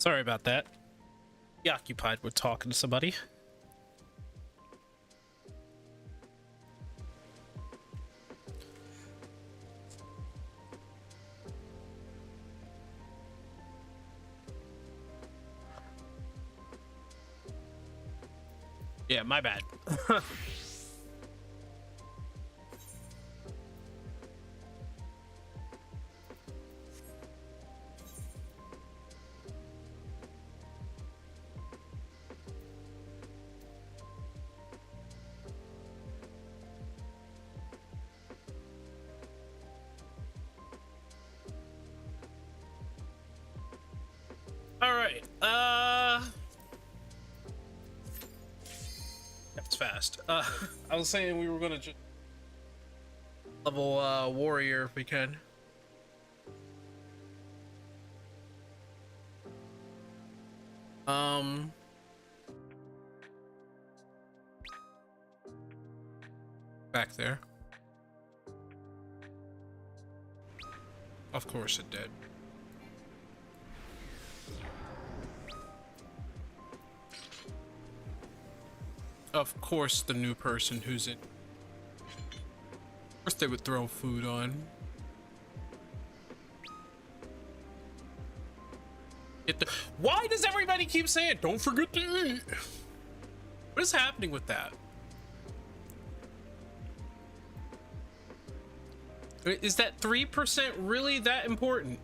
Sorry about that. Be occupied with talking to somebody. Yeah, my bad. All right. That's fast. I was saying we were gonna just level warrior if we can. Back there. Of course it did. Of course the new person who's in. Of course they would throw food on. Why does everybody keep saying, don't forget to eat? What is happening with that? Is that 3% really that important?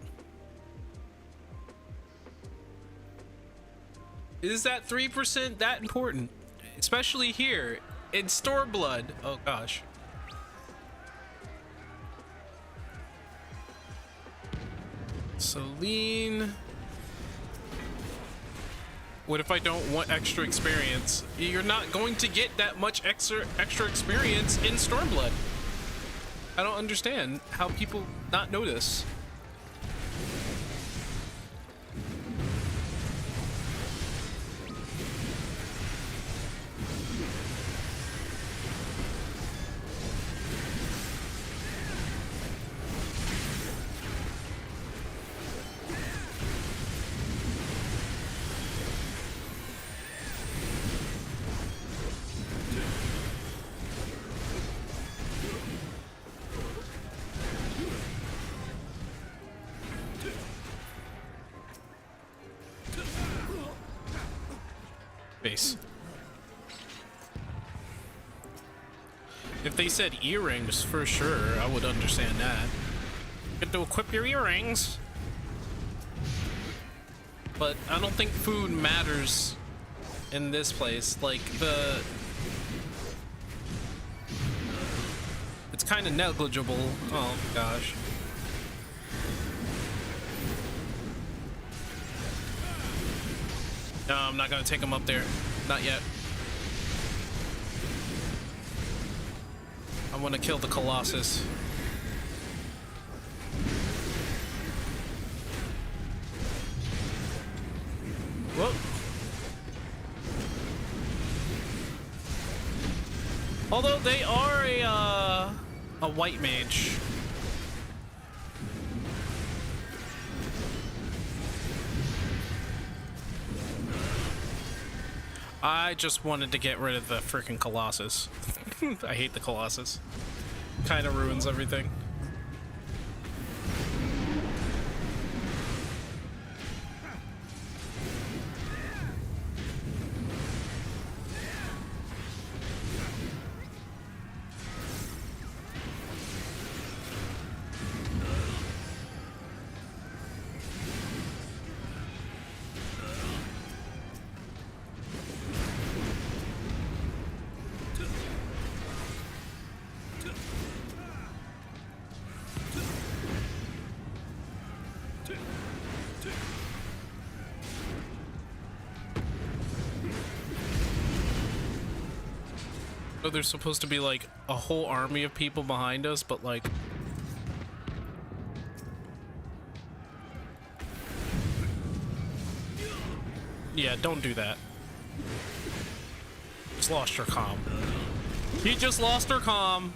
Is that 3% that important? Especially here in Stormblood. Oh gosh. Celine. What if I don't want extra experience? You're not going to get that much extra experience in Stormblood. I don't understand how people not notice. If they said earrings, for sure, I would understand that. Get to equip your earrings. But I don't think food matters in this place. Like, it's kind of negligible. Oh, gosh. No, I'm not gonna take him up there. Not yet. I want to kill the Colossus. Whoa. Although they are a white mage. I just wanted to get rid of the freaking Colossus. I hate the Colossus. Kind of ruins everything. So there's supposed to be like a whole army of people behind us, but like yeah, don't do that. Just lost her comm. He just lost her comm.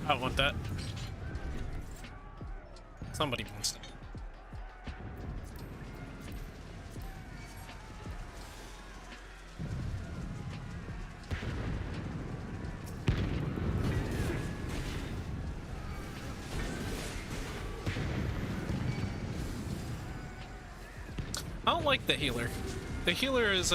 I don't want that. Somebody wants it. I don't like the healer. The healer is,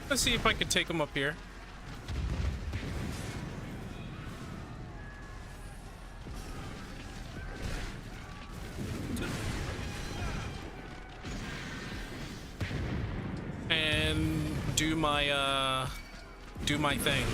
let's see if I could take him up here. And do my thing.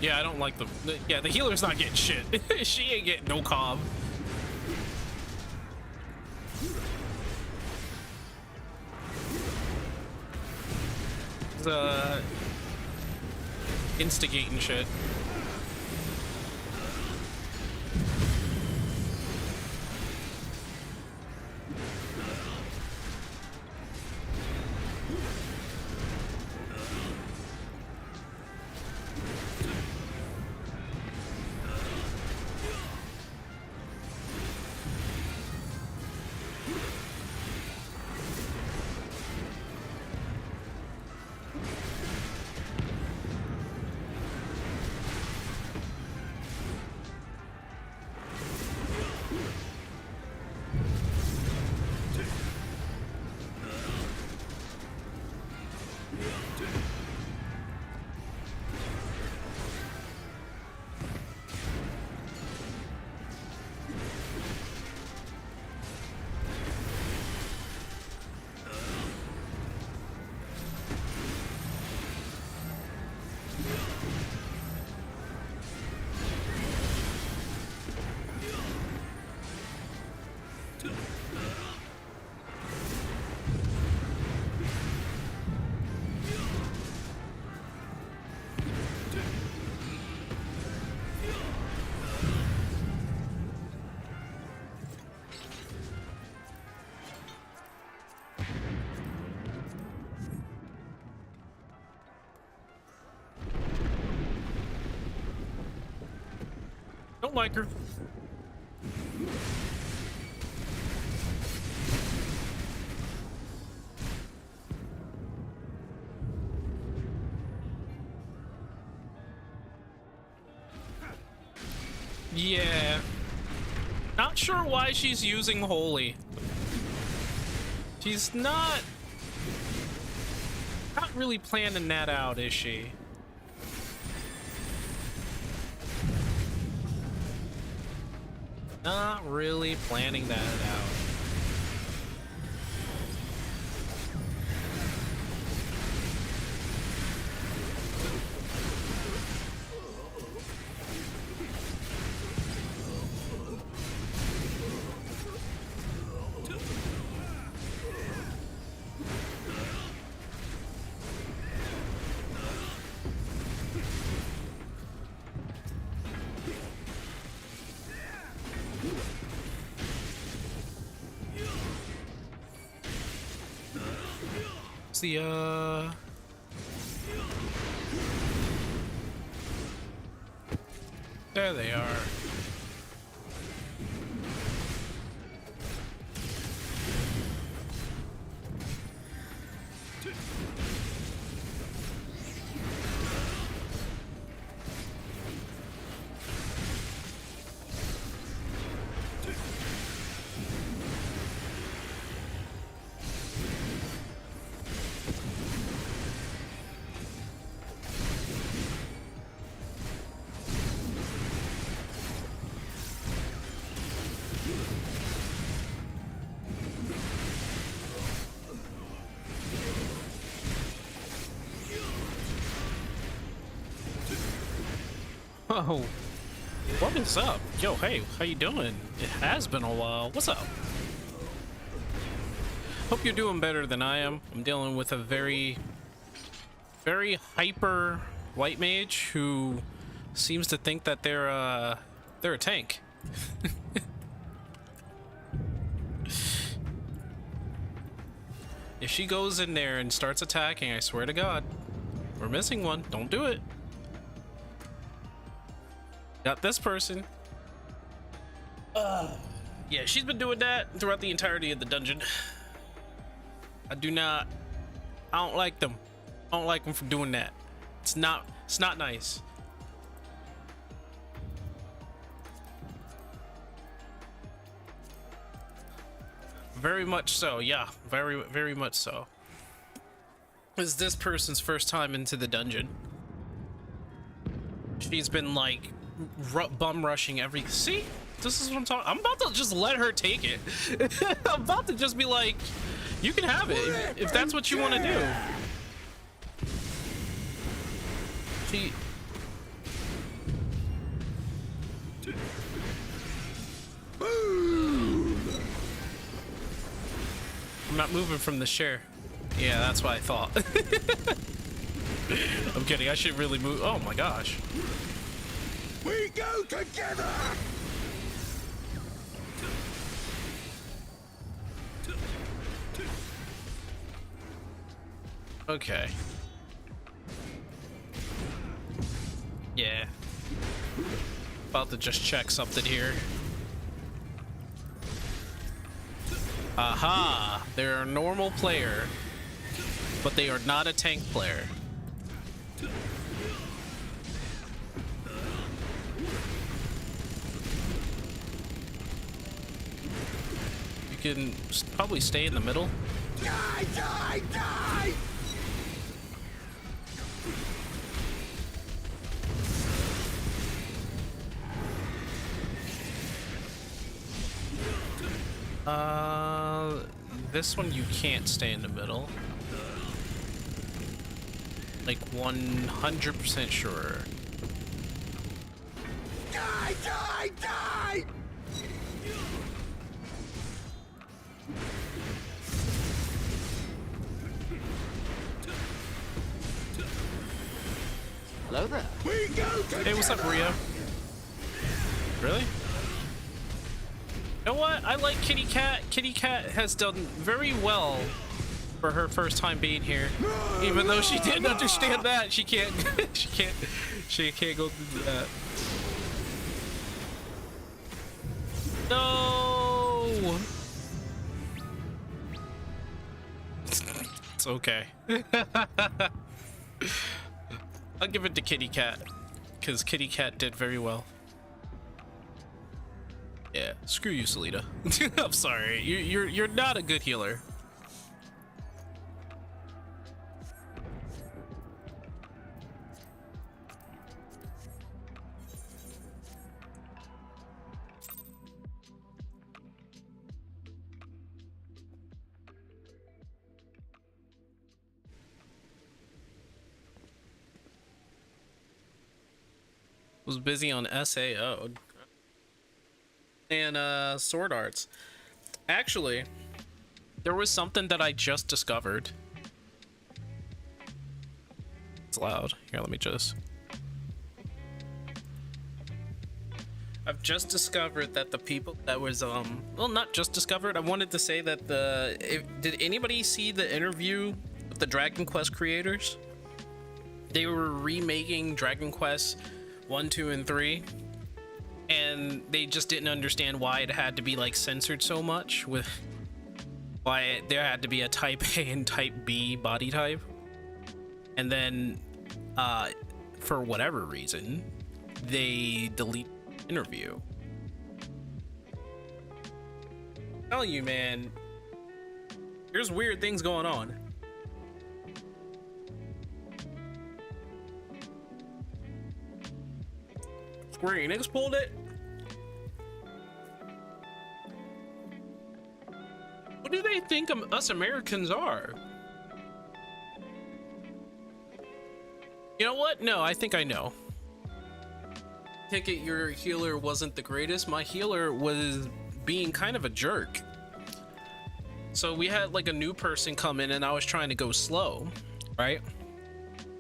Yeah, I don't like the healer's not getting shit. She ain't getting no cob. Instigating shit. Don't like her. Yeah. Not sure why she's using Holy. She's not really planning that out, is she? Not really planning that out. The there they are. Oh, what is up? Yo, hey, how you doing? It has been a while. What's up? Hope you're doing better than I am. I'm dealing with a very hyper white mage who seems to think that they're a tank. If she goes in there and starts attacking, I swear to God, we're missing one. Don't do it. Got this person. Yeah, she's been doing that throughout the entirety of the dungeon. I don't like them. I don't like them for doing that. It's not nice. Very much so, yeah. Very much so. It's this person's first time into the dungeon. She's been like bum rushing every. See, this is what I'm talking. I'm about to just let her take it. I'm about to just be like, you can have it if that's what you want to do. She. I'm not moving from the chair. Yeah, that's what I thought. I'm kidding. I should really move. Oh my gosh. We go together. Okay. Yeah. About to just check something here. Aha! They're a normal player, but they are not a tank player. You can probably stay in the middle. Die, die, die! This one you can't stay in the middle. Like 100% sure. Die, die, die! Hello there. We go together. Hey, what's up, Rio? Really? You know what? I like Kitty Cat. Kitty Cat has done very well for her first time being here. Even though she didn't understand that, she can't she can't go through that. No. It's okay. I'll give it to Kitty Cat, because Kitty Cat did very well. Yeah, screw you, Selena. I'm sorry. You're not a good healer. Was busy on SAO and sword arts. Actually, there was something that I just discovered. It's loud. Here, let me just. I've just discovered that the people that was well, not just discovered. I wanted to say that did anybody see the interview with the Dragon Quest creators? They were remaking Dragon Quest 1, 2, and 3, and they just didn't understand why it had to be like censored so much, with why there had to be a type A and type B body type, and then for whatever reason they delete the interview. I tell you, man, there's weird things going on. Square Enix pulled it. What do they think us Americans are? You know what? No, I think I know. Take it your healer wasn't the greatest. My healer was being kind of a jerk. So we had like a new person come in and I was trying to go slow, right?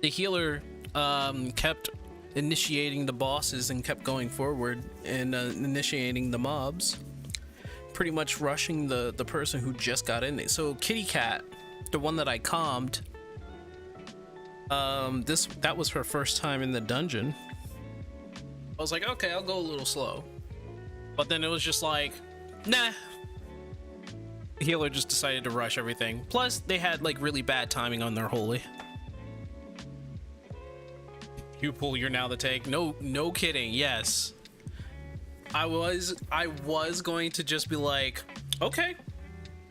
The healer kept initiating the bosses and kept going forward and initiating the mobs, pretty much rushing the person who just got in there. So Kitty Cat, the one that I calmed, that was her first time in the dungeon. I was like, okay, I'll go a little slow, but then it was just like, nah. The healer just decided to rush everything. Plus they had like really bad timing on their holy. You pull, you're now the tank. No kidding. Yes, I was going to just be like, okay,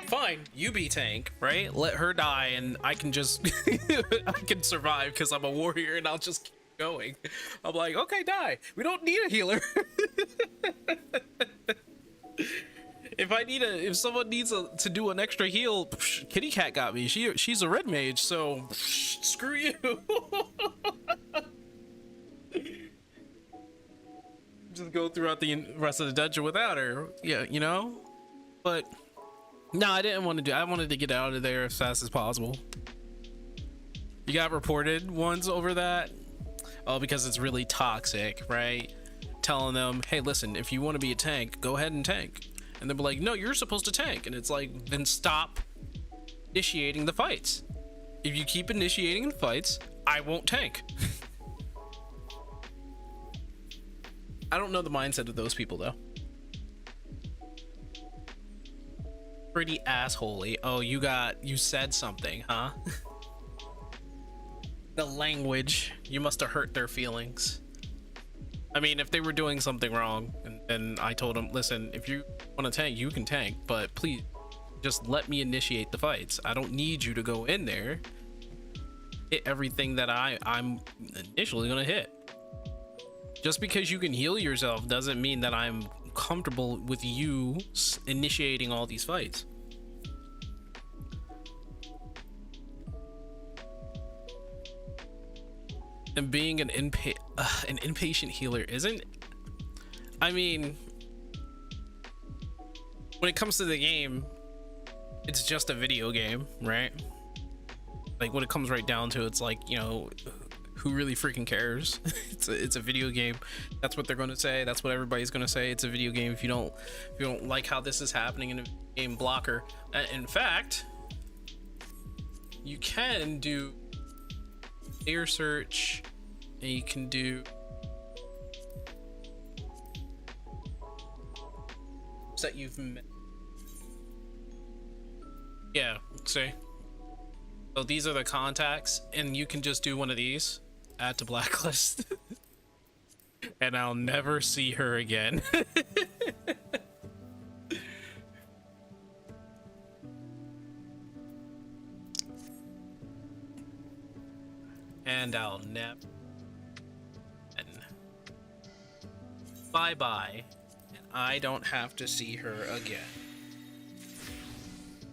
fine, you be tank, right? Let her die and I can just I can survive because I'm a warrior and I'll just keep going. I'm like, okay, die. We don't need a healer. If someone needs to do an extra heal, Kitty Cat got me. She's a red mage, so screw you. Just go throughout the rest of the dungeon without her. Yeah, you know? But no, I didn't want to do. I wanted to get out of there as fast as possible. You got reported once over that? Oh, because it's really toxic, right? Telling them, hey, listen, if you want to be a tank, go ahead and tank. And they'll be like, no, you're supposed to tank. And it's like, then stop initiating the fights. If you keep initiating the fights, I won't tank. I don't know the mindset of those people though. Pretty assholey. Oh, you said something, huh? The language, you must have hurt their feelings. I mean, if they were doing something wrong and I told them, listen, if you want to tank, you can tank, but please just let me initiate the fights. I don't need you to go in there, hit everything that I'm initially gonna hit. Just because you can heal yourself doesn't mean that I'm comfortable with you initiating all these fights. And being an impatient healer isn't. I mean, when it comes to the game, it's just a video game, right? Like when it comes right down to it, it's like, you know, who really freaking cares? It's a video game. That's what they're going to say. That's what everybody's going to say. It's a video game. If you don't like how this is happening in a game, blocker. In fact, you can do air search and you can do that you've met. Yeah, see. So these are the contacts, and you can just do one of these, add to blacklist, and I'll never see her again. And I'll never. Bye bye, and I don't have to see her again.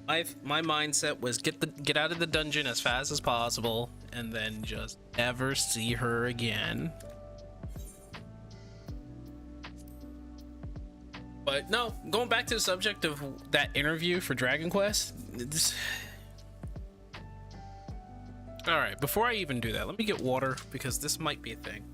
My mindset was get out of the dungeon as fast as possible and then just never see her again. But no, going back to the subject of that interview for Dragon Quest. All right, before I even do that, let me get water because this might be a thing.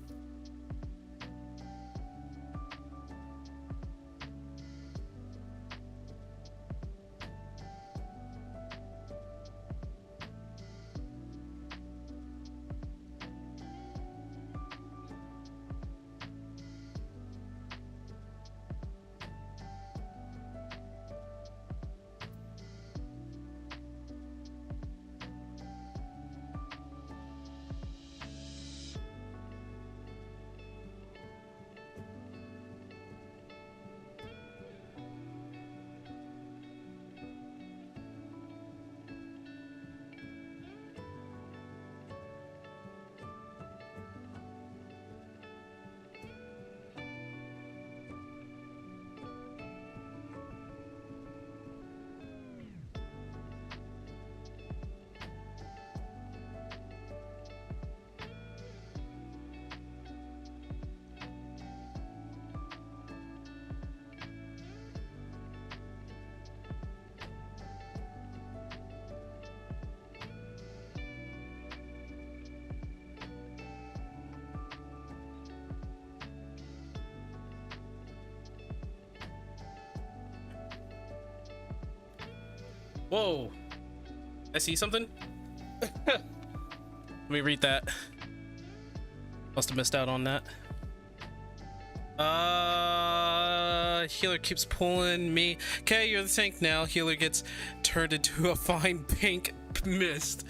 Whoa, I see something. Let me read that. Must have missed out on that. Healer keeps pulling me. Okay, you're the tank now. Healer gets turned into a fine pink mist.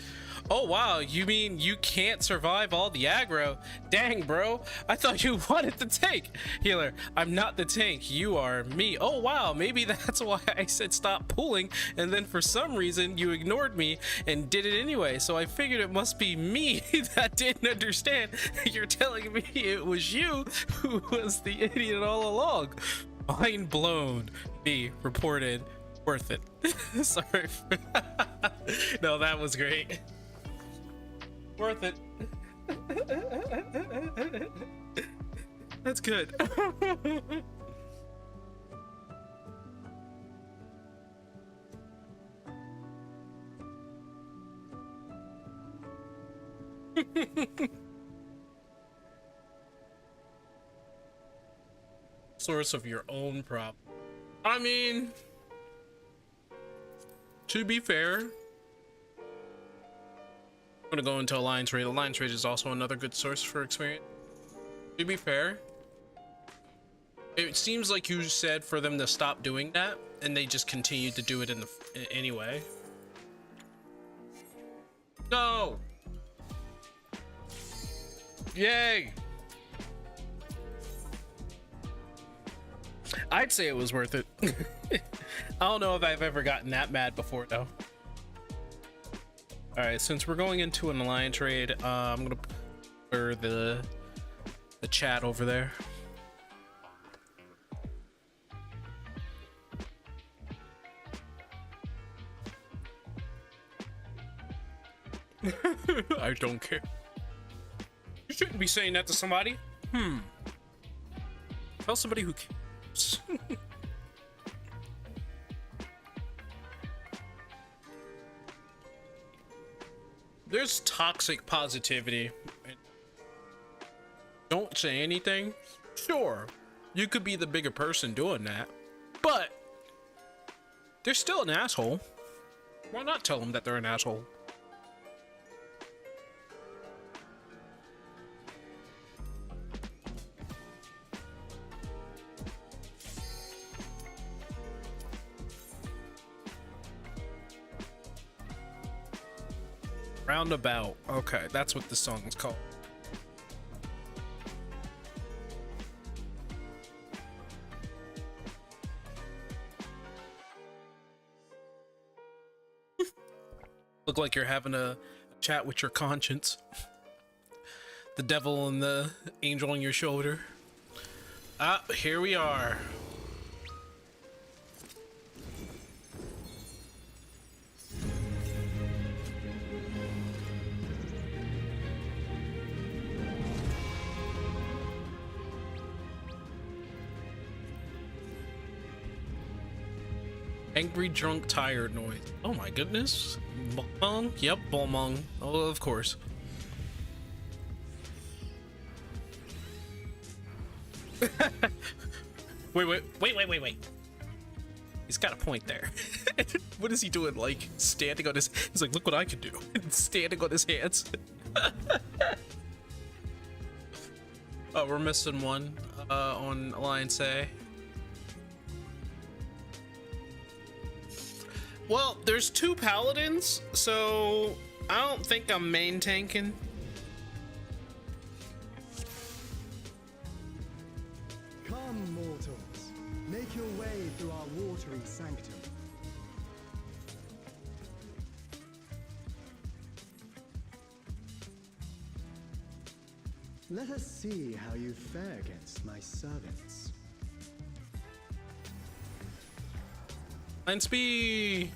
Oh wow, you mean you can't survive all the aggro? Dang, bro, I thought you wanted the tank. Healer, I'm not the tank, you are me. Oh wow, maybe that's why I said stop pulling, and then for some reason you ignored me and did it anyway, so I figured it must be me that didn't understand. You're telling me it was you who was the idiot all along. Mind blown. Me reported. Worth it. Sorry. No, that was great. Worth it. That's good. Source of your own problem. I mean, to be fair, I'm gonna go into Alliance Raid. Alliance Raid is also another good source for experience. To be fair, it seems like you said for them to stop doing that, and they just continued to do it anyway. No! Yay! I'd say it was worth it. I don't know if I've ever gotten that mad before though. All right, since we're going into an Alliance Raid, I'm gonna blur the chat over there. I don't care. You shouldn't be saying that to somebody. Tell somebody who cares. There's toxic positivity. Don't say anything. Sure, you could be the bigger person doing that, but they're still an asshole. Why not tell them that they're an asshole? Roundabout. Okay, that's what the song is called. Look like you're having a chat with your conscience. The devil and the angel on your shoulder. Ah, here we are. Angry, drunk, tired noise. Oh my goodness. Bolmong? Yep, Bolmong. Oh, of course. Wait. He's got a point there. What is he doing? Like, standing on his... He's like, look what I can do. Standing on his hands. Oh, we're missing one on Alliance A. Well, there's 2 paladins, so I don't think I'm main tanking. Come, mortals, make your way through our watery sanctum. Let us see how you fare against my servants. Alliance B!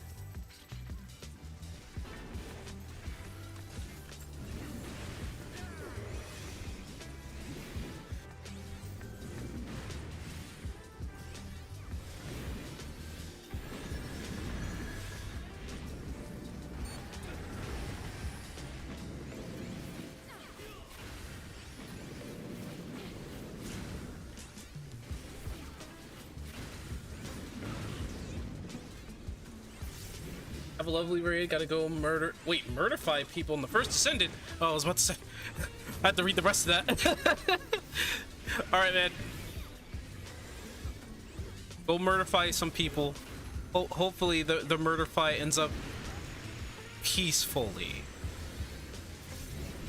Have a lovely raid, gotta go murder. Wait, murder 5 people in the first Ascendant? Oh, I was about to say. I had to read the rest of that. Alright, man. Go murderfy some people. Hopefully the murderfy ends up peacefully.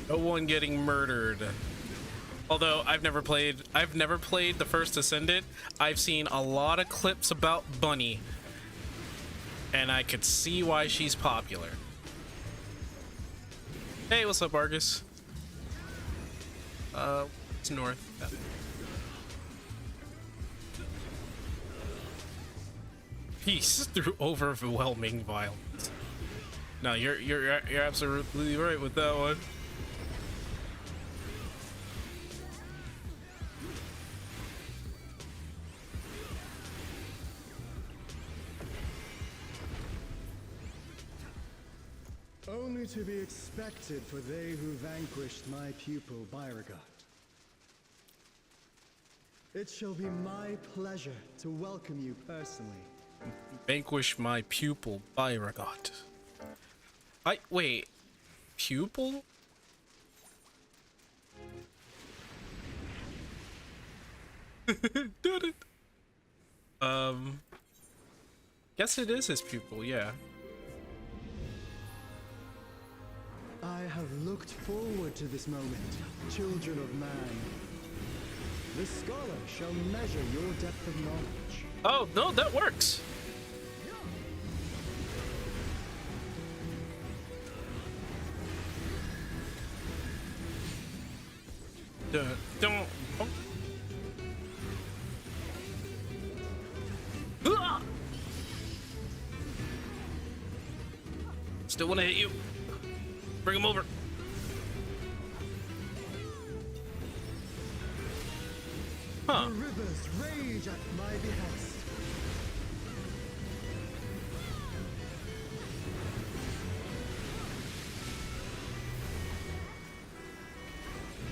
No one getting murdered. Although I've never played the first Ascendant. I've seen a lot of clips about Bunny. And I could see why she's popular. Hey, what's up, Argus? It's north. Yeah. Peace through overwhelming violence. No, you're absolutely right with that one. Only to be expected for they who vanquished my pupil Beauregard. It shall be my pleasure to welcome you personally. Vanquish my pupil Beauregard. Wait. Pupil? Did it. Guess it is his pupil, yeah. I have looked forward to this moment, children of man. The scholar shall measure your depth of knowledge. Oh, no, that works. Don't. Still want to hit you. Bring him over. Huh. The rivers rage at my behest.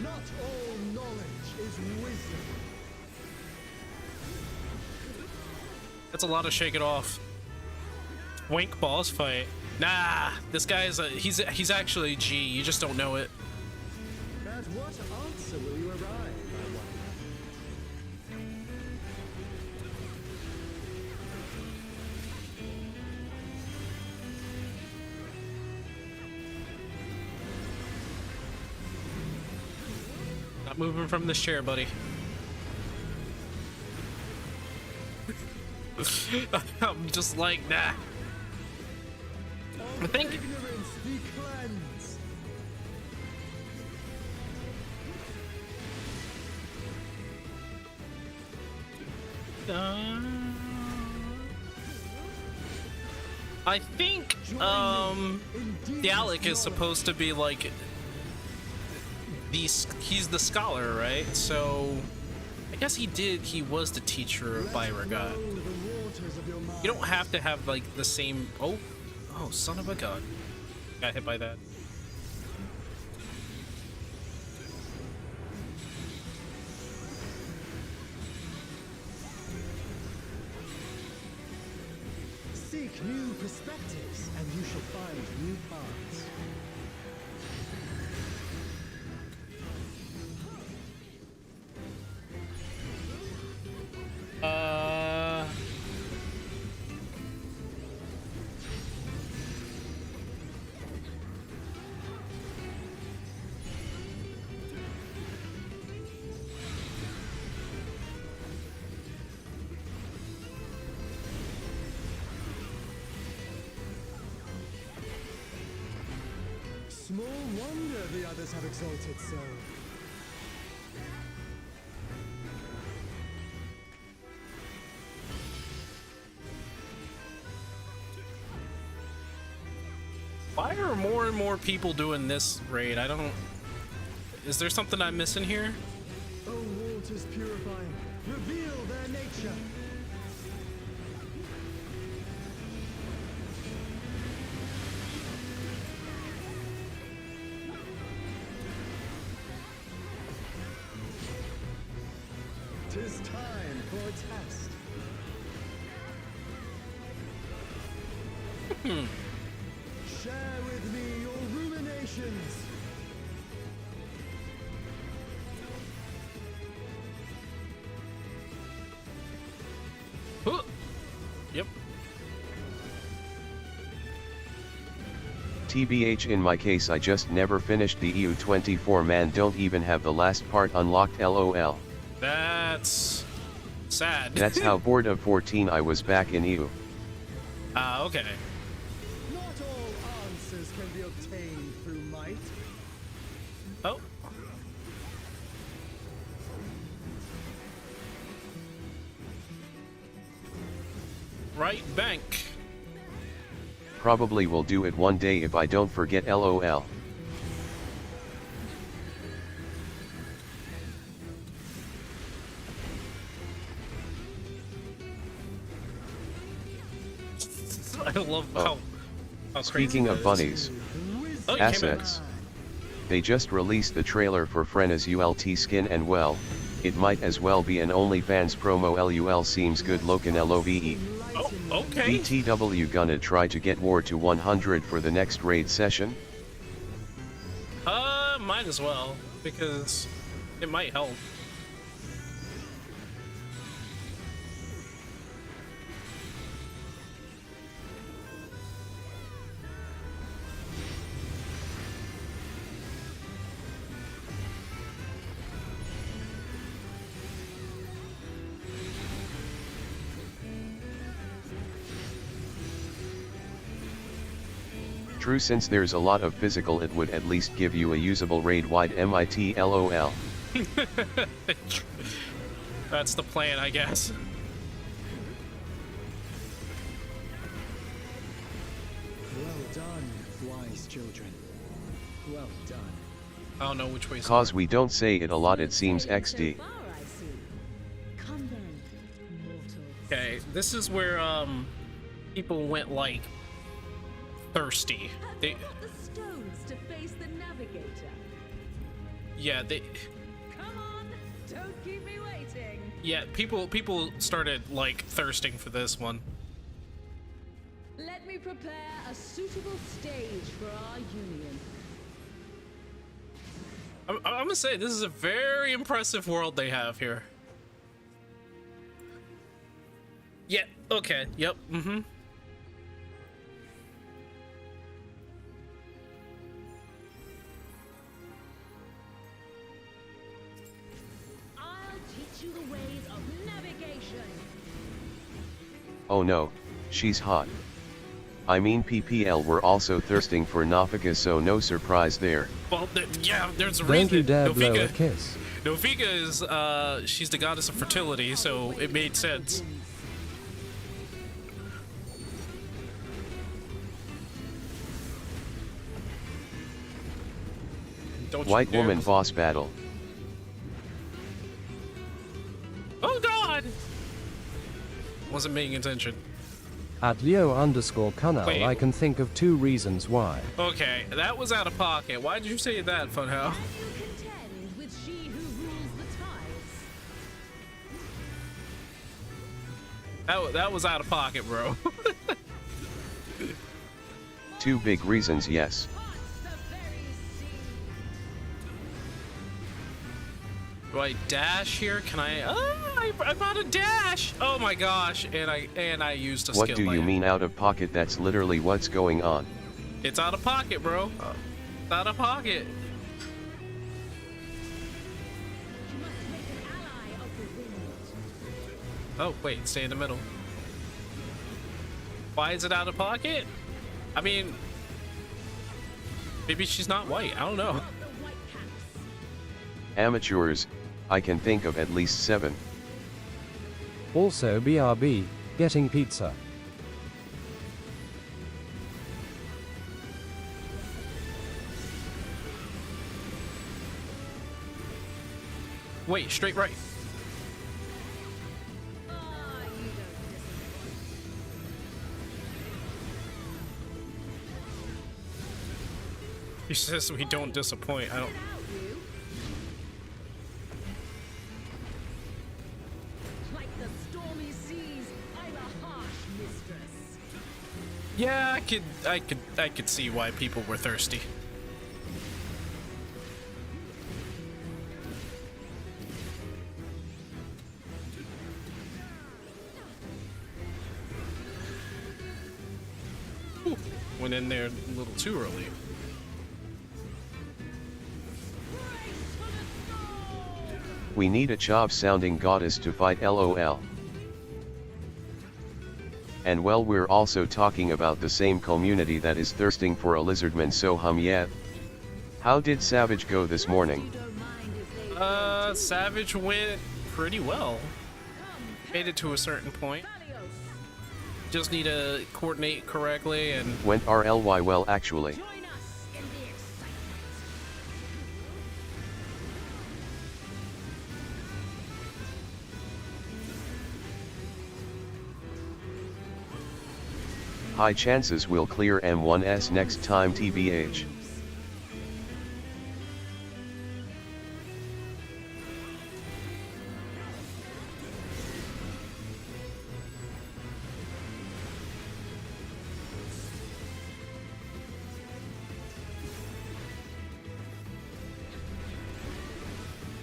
Not all knowledge is wisdom. That's a lot of shake it off. Wink boss fight. Nah, this guy is he's actually G. You just don't know it. At what answer will you arrive, my wife? Not moving from this chair, buddy. I'm just like, nah. I think. Ignorance be cleansed. I think Dalek is supposed to be like he's the scholar, right? So I guess he did. He was the teacher of Byra God. Flow the waters of your mind. You don't have to have like the same. Oh, son of a god! Got hit by that. Seek new perspectives, and you shall find new paths. Small wonder the others have exalted so. Why are more and more people doing this raid? I don't. Is there something I'm missing here? O waters purifying, reveal their nature. Tis time for a test. Share with me your ruminations. Huh. Yep. TBH, in my case I just never finished the EU24 man, don't even have the last part unlocked, lol. That's sad. That's how bored of 14 I was back in EU. Ah, okay. Not all answers can be obtained through might. Oh. Right bank. Probably will do it one day if I don't forget, lol. I love how crazy Speaking that of is. bunnies, Oh, you came back. assets. They just released the trailer for Frena's ULT skin, and well, it might as well be an OnlyFans promo. LUL seems good looking, LOVE. Oh, okay. BTW gonna try to get war to 100 for the next raid session? Might as well, because it might help. True, since there's a lot of physical it would at least give you a usable raid-wide MIT, LOL. That's the plan, I guess. Well done, wise children. Well done. I don't know which way. Cause we don't say it a lot, it seems XD. Come then, mortals. Okay, this is where people went like thirsty. Have They you got the stones to face the navigator? yeah, they Come on, don't keep me waiting. yeah, people started like thirsting for this one. Let me prepare a suitable stage for our union. I'm gonna say this is a very impressive world they have here. Yeah, okay, yep, mm-hmm. I'll teach you the ways of navigation. Oh no, she's hot. I mean PPL were also thirsting for Nafika, so no surprise there. Well, yeah, there's a Don't you reason. dare blow a Nofika, kiss. Nofika is, she's the goddess of fertility, so it made sense. Don't you White dare woman listen- boss battle. Oh God! Wasn't paying attention. At Leo_Canal, Wait. I can think of 2 reasons why. Okay, that was out of pocket. Why did you say that, Funhouse? I will contend with she who rules the tides. That was out of pocket, bro. 2 big reasons, yes. Parts the very sea. Do I dash here? Can I? I'm out of dash. Oh my gosh! And I used a What skill. do you land. mean out of pocket? That's literally what's going on. It's out of pocket, bro. It's out of pocket. You must make an ally of the wind. Oh wait, stay in the middle. Why is it out of pocket? I mean, maybe she's not white. I don't know. Of the white caps. Amateurs, I can think of at least 7. Also BRB, getting pizza. Wait, straight right. Ah, you don't disappoint. He says we don't disappoint. I don't. Out you. Like the stormy seas, I'm a harsh mistress. Yeah, I could see why people were thirsty. Ooh, went in there a little too early. We need a Chov-sounding goddess to fight LOL. And well, we're also talking about the same community that is thirsting for a lizardman, so yeah. How did Savage go this morning? You don't mind if they Savage went pretty well. come. Made it to a certain point. Valios, Just need to coordinate correctly and Went RLY well actually. join us in the excitement. High chances we'll clear M1S next time TBH.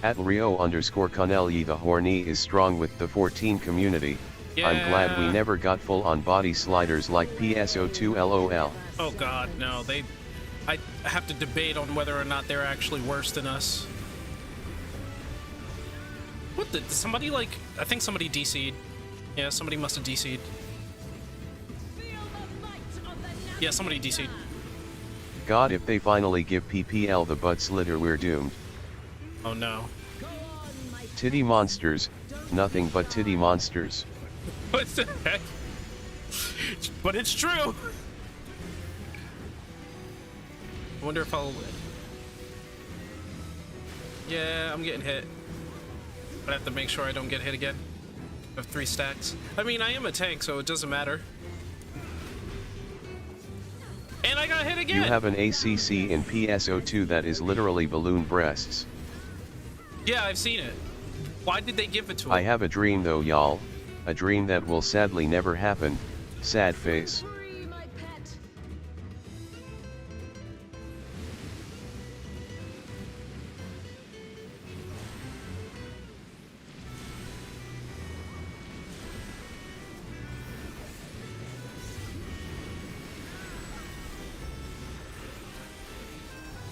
At Rio_Connelly, the horny is strong with the 14 community. I'm glad we Yeah. never got full on body sliders like PSO2 LOL. oh god, no, I have to debate on whether or not they're actually worse than us. What the, somebody like, I think somebody DC'd. Yeah, somebody must have DC'd. Feel the might of the Yeah, somebody DC'd. God, if they finally give PPL the butt slitter, we're doomed. Oh no. Go on, my Titty monsters, nothing but titty monsters. What the heck? But it's true! I wonder if I'll... Yeah, I'm getting hit. But I have to make sure I don't get hit again. I have 3 stacks. I mean, I am a tank, so it doesn't matter. And I got hit again! You have an ACC in PSO2 that is literally balloon breasts. Yeah, I've seen it. Why did they give it to him? I have a dream though, y'all. A dream that will sadly never happen. Sad face. free, my pet.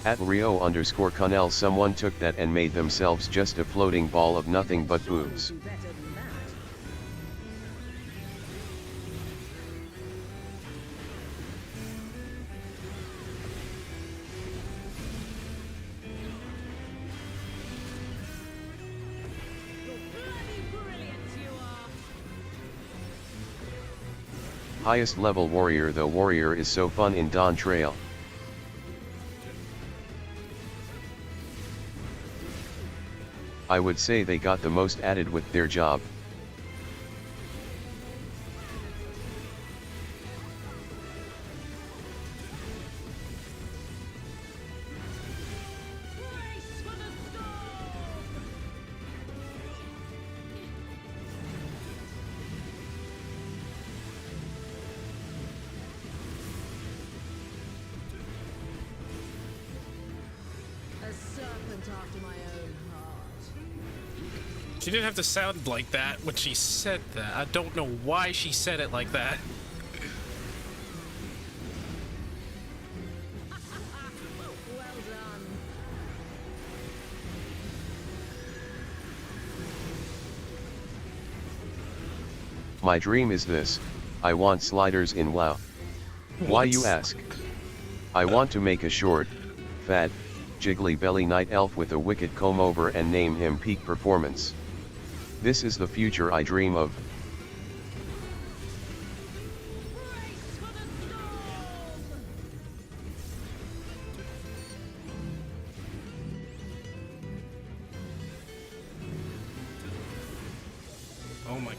At Rio_Connell, someone took that and made themselves just a floating ball of nothing but boobs. Do better than that. Bloody brilliant you are. Highest level warrior though, warrior is so fun in Dawn Trail. I would say they got the most added with their job. Brace for the storm! A serpent after my own heart. She didn't have to sound like that when she said that. I don't know why she said it like that. Well done. My dream is this, I want sliders in WoW. Why you ask? I want to make a short, fat, jiggly belly night elf with a wicked comb over and name him Peak Performance. This is the future I dream of. Brace for the storm! Oh my.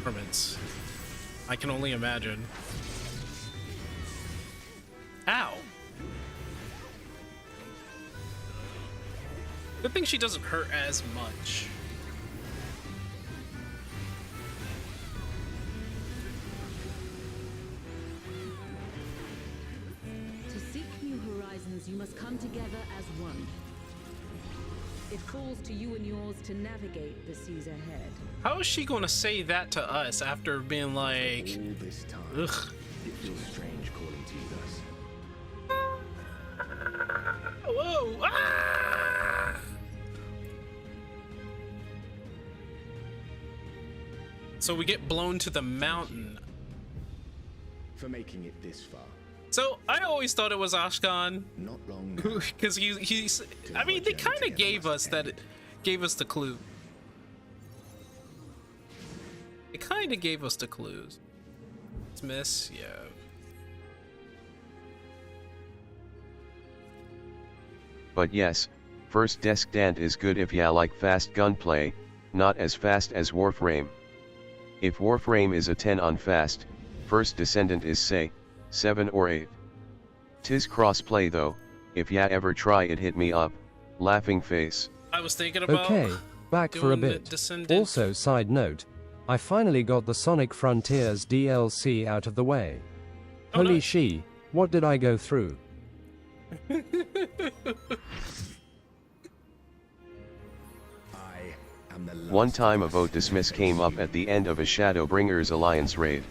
Performance. I can only imagine. Ow. Good thing she doesn't hurt as much. To seek new horizons, you must come together as one. It falls to you and yours to navigate the seas ahead. How is she gonna say that to us after being like, All this time, ugh. it feels strange calling to you thus. Whoa! Ah! So we get blown to the mountain. For making it this far. So I always thought it was Ashkan, Not long now. because he's. I mean, they kind of gave us that. Gave us the clue. It kind of gave us the clues. It's Miss, yeah. But yes, first Desk Dant is good if ya like fast gunplay, not as fast as Warframe. If Warframe is a 10 on fast, First Descendant is say, 7 or 8. Tis crossplay though, if ya ever try it hit me up, laughing face. I was thinking about. Okay, back for a doing the bit. Descendant. Also, side note, I finally got the Sonic Frontiers DLC out of the way. Oh, Holy nice. she, what did I go through? I am the last. One time a vote dismiss came up at the end of a Shadowbringers Alliance raid.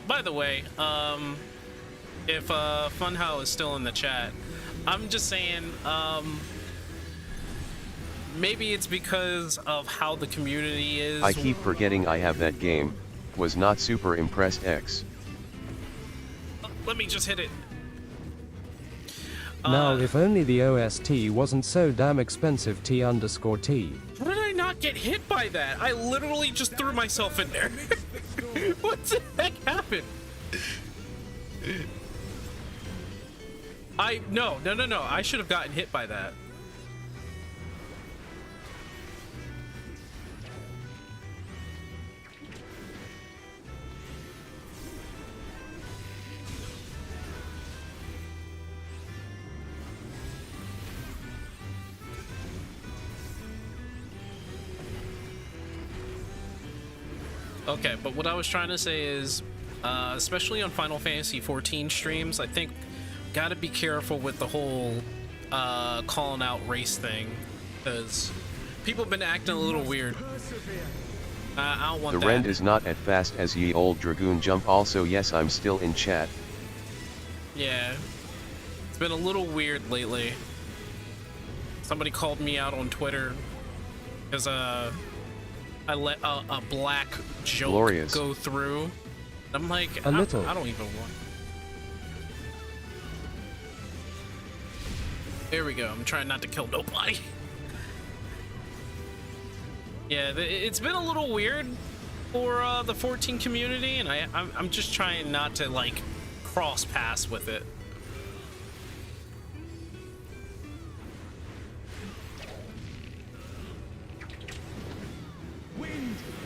By the way, if Funhow is still in the chat, I'm just saying, maybe it's because of how the community is. I keep forgetting I have that game, was not super impressed X. Let me just hit it. Now, if only the OST wasn't so damn expensive T_T. How did I not get hit by that? I literally just threw myself in there. What the heck happened? No. I should have gotten hit by that. Okay, but what I was trying to say is, especially on Final Fantasy XIV streams, I think gotta be careful with the whole calling out race thing, because people have been acting a little weird. I don't want The that. rend is not as fast as ye old Dragoon jump. Also yes, I'm still in chat. Yeah, it's been a little weird lately. Somebody called me out on Twitter because I let a black joke Glorious. go through. I'm like, A little. I don't even want. There we go. I'm trying not to kill nobody. Yeah, it's been a little weird for the 14 community, and I'm just trying not to like cross paths with it.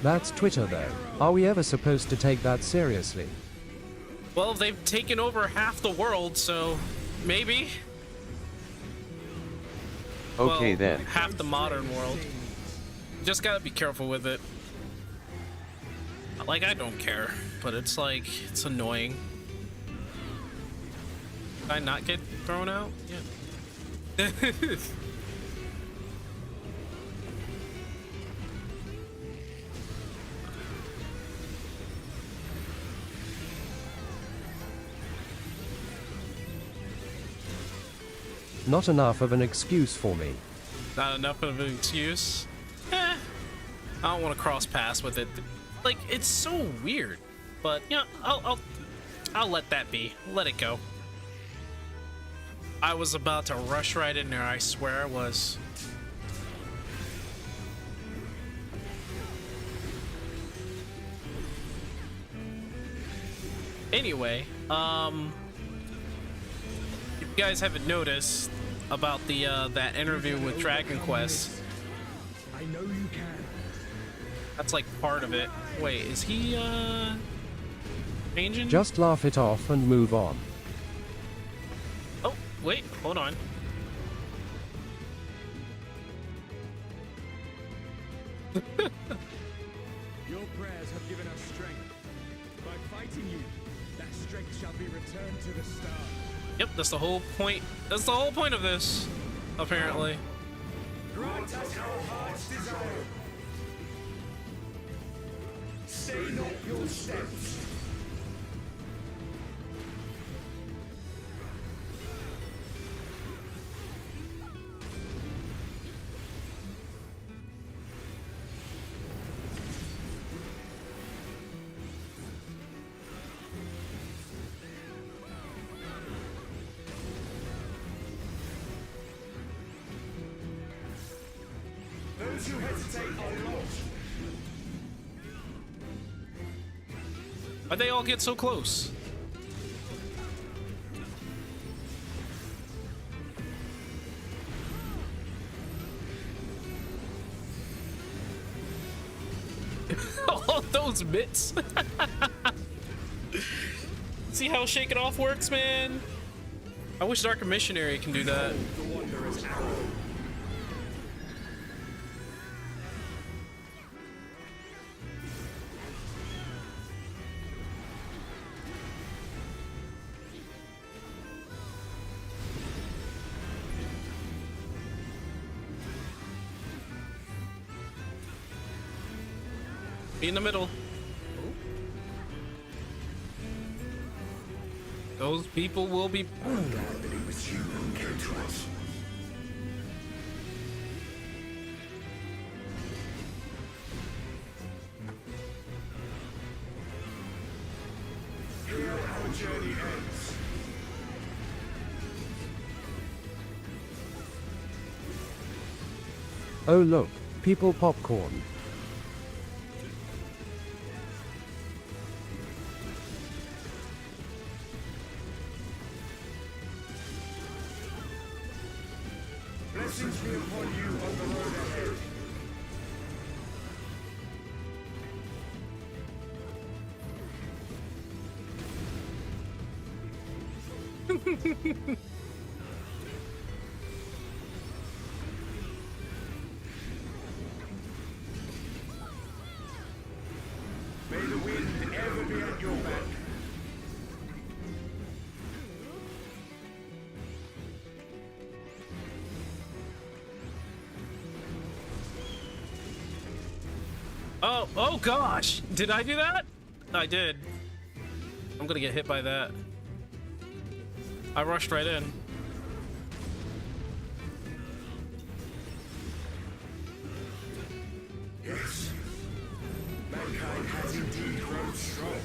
That's Twitter though. Are we ever supposed to take that seriously? Well, they've taken over half the world, so maybe. Okay Well, then. half the modern world. Just gotta be careful with it. Like, I don't care, but it's like, it's annoying. Did I not get thrown out? Yeah. Not enough of an excuse for me. Not enough of an excuse. I don't want to cross paths with it. Like, it's so weird. But yeah, I'll let that be. Let it go. I was about to rush right in there. I swear I was. Anyway, if you guys haven't noticed about the that interview with Dragon Quest, I know you can. that's like part of it. Wait, is he changing? Just laugh it off and move on. Oh, wait, hold on. Your prayers have given us strength. By fighting you, that strength shall be returned to the star. Yep, that's the whole point. That's the whole point of this, apparently. Grant us our heart's desire. Stay not your steps. Those who hesitate are lost. Why'd they all get so close? All those mitts. See how Shake It Off works, man? I wish Darker Missionary can do that. The Wanderer's arrow. Be in the middle. Those people will be. It was you who came to us. Here our journey ends. Oh look, people popcorn. Blessings be upon you on the road ahead. May the wind ever be at your back. Oh gosh! Did I do that? I did. I'm gonna get hit by that. I rushed right in. Yes. Mankind has indeed grown strong.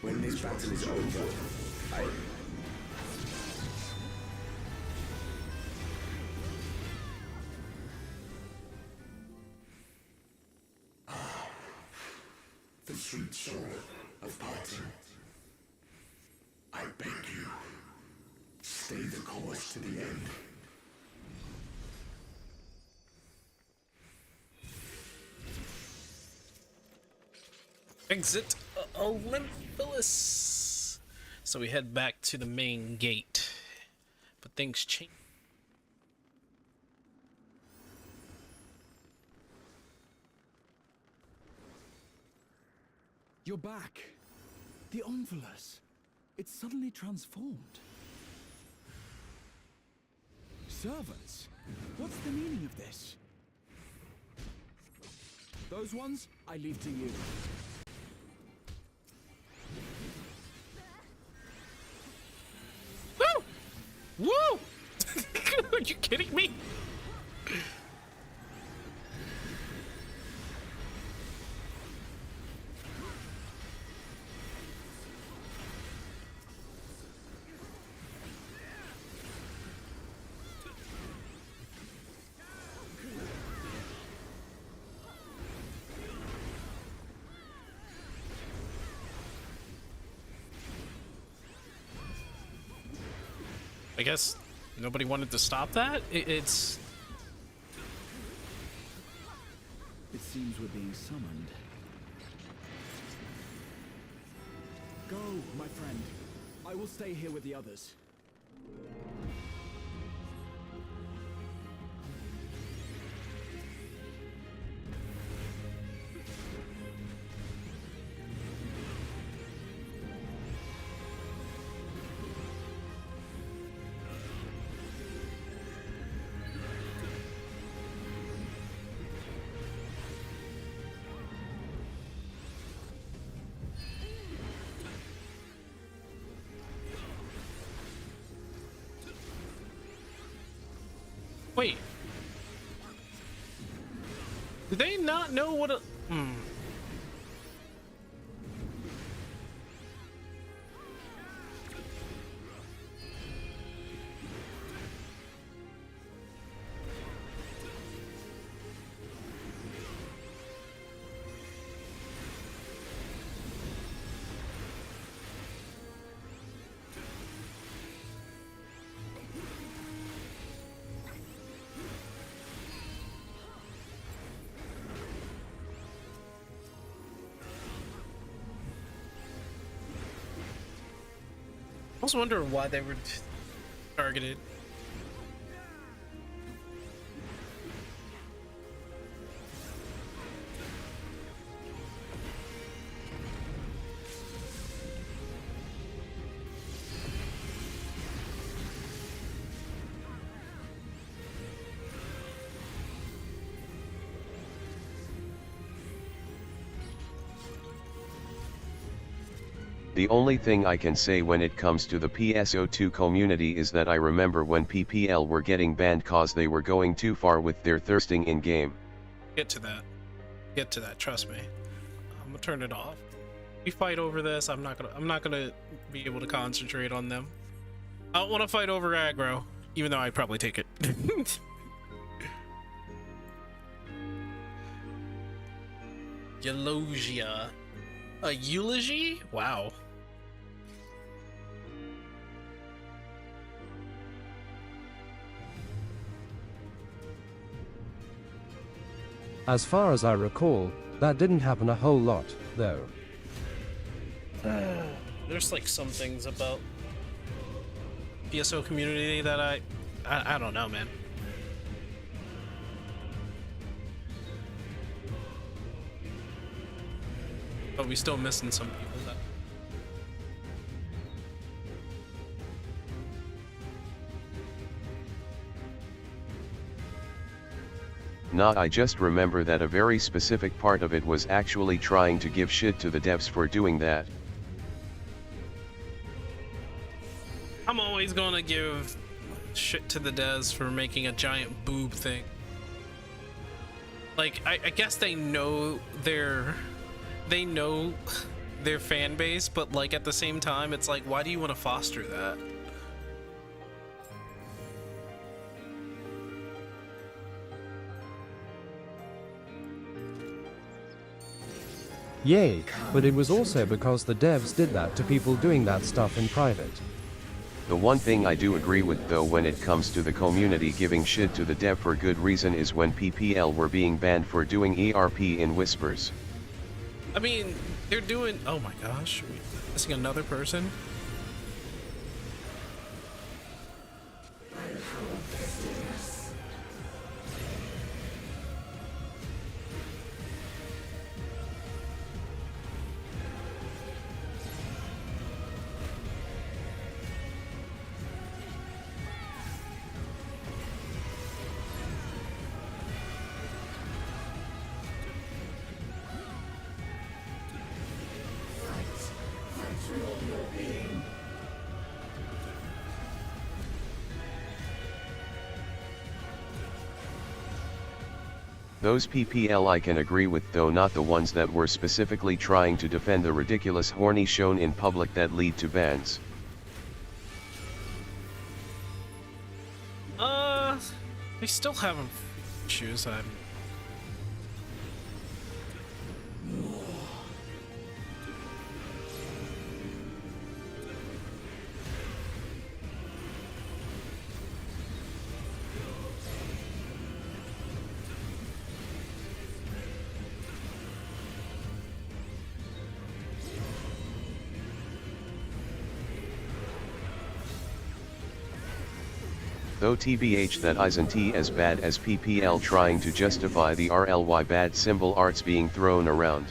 When this battle is over, I... the sweet sorrow of parting. I beg you, stay the course to the end. Exit Olympus. So we head back to the main gate, but things change. You're back. The Omphilus. It's suddenly transformed. Servants? What's the meaning of this? Those ones, I leave to you. Woo! Woo! Are you kidding me? I guess nobody wanted to stop that? It's... It seems we're being summoned. Go, my friend. I will stay here with the others. Wait. Do they not know what a... I was wondering why they were targeted. The only thing I can say when it comes to the PSO2 community is that I remember when PPL were getting banned cause they were going too far with their thirsting in game. Get to that. Get to that, trust me. I'm gonna turn it off. We fight over this, I'm not gonna be able to concentrate on them. I don't wanna fight over aggro, even though I'd probably take it. Eulogia. A eulogy? Wow. As far as I recall, that didn't happen a whole lot, though. There's like some things about PSO community that I don't know, man. But we still missing some people that... Nah, I just remember that a very specific part of it was actually trying to give shit to the devs for doing that. I'm always gonna give shit to the devs for making a giant boob thing. Like, I guess they know their fan base, but like at the same time, it's like, why do you want to foster that? Yay, but it was also because the devs did that to people doing that stuff in private. The one thing I do agree with though when it comes to the community giving shit to the dev for good reason is when PPL were being banned for doing ERP in whispers. I mean, they're doing. Oh my gosh, missing another person. Those PPL I can agree with though not the ones that were specifically trying to defend the ridiculous horny shown in public that lead to bans. They still haven't issues. Though TBH that isn't as bad as PPL trying to justify the RLY bad symbol arts being thrown around.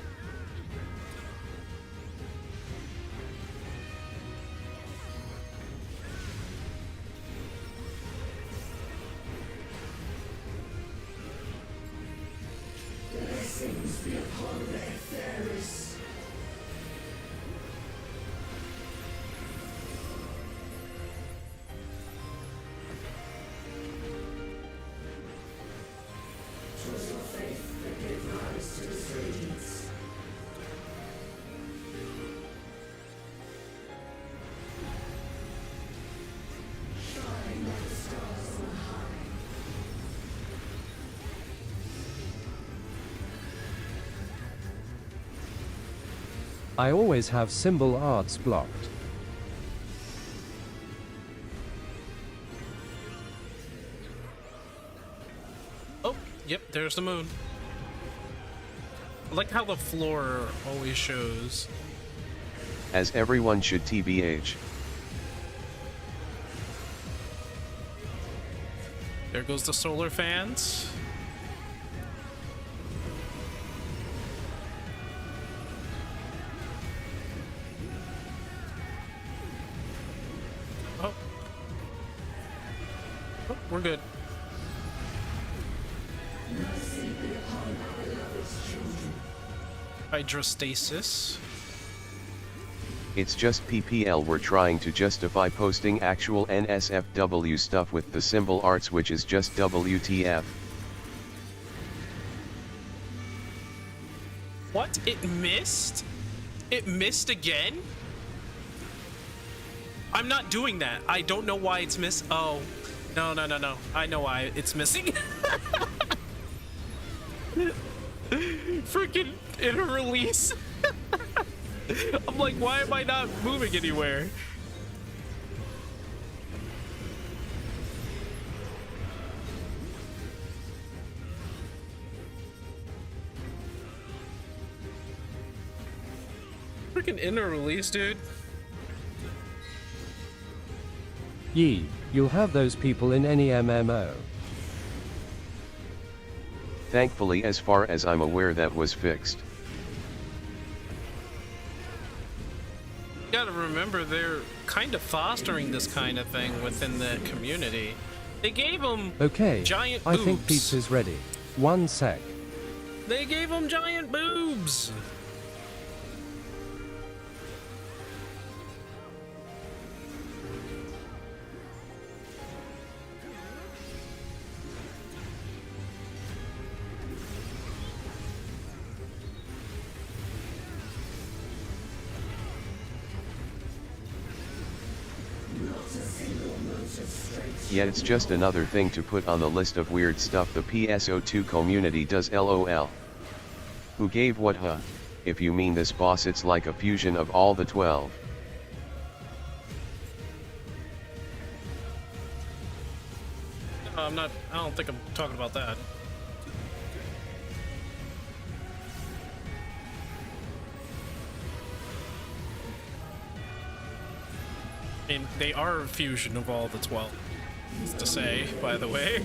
I always have symbol arts blocked. Oh, yep, there's the moon. I like how the floor always shows. As everyone should TBH. There goes the solar fans. Oh. Oh, we're good. Hydrostasis. It's just PPL were trying to justify posting actual NSFW stuff with the symbol arts, which is just WTF. What? It missed? It missed again? I'm not doing that. I don't know why it's missed. Oh, no. I know why it's missing. Freaking in a release. I'm like, why am I not moving anywhere? Freaking in a release, dude. Yee, you'll have those people in any MMO. Thankfully, as far as I'm aware, that was fixed. You gotta remember, they're kind of fostering this kind of thing within the community. They gave them Okay, giant I boobs. think pizza's ready. 1 sec. They gave them giant boobs. Yet it's just another thing to put on the list of weird stuff the PSO2 community does, lol. Who gave what, huh? if you mean this boss, it's like a fusion of all the 12. No, I'm not, I don't think I'm talking about that. I mean, they are a fusion of all the 12. Just to say, by the way.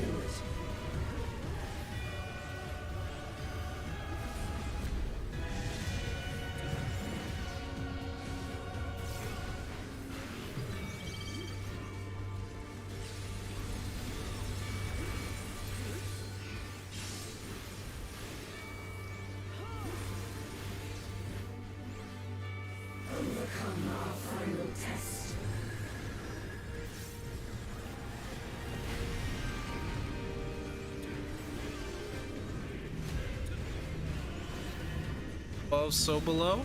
Above, so below.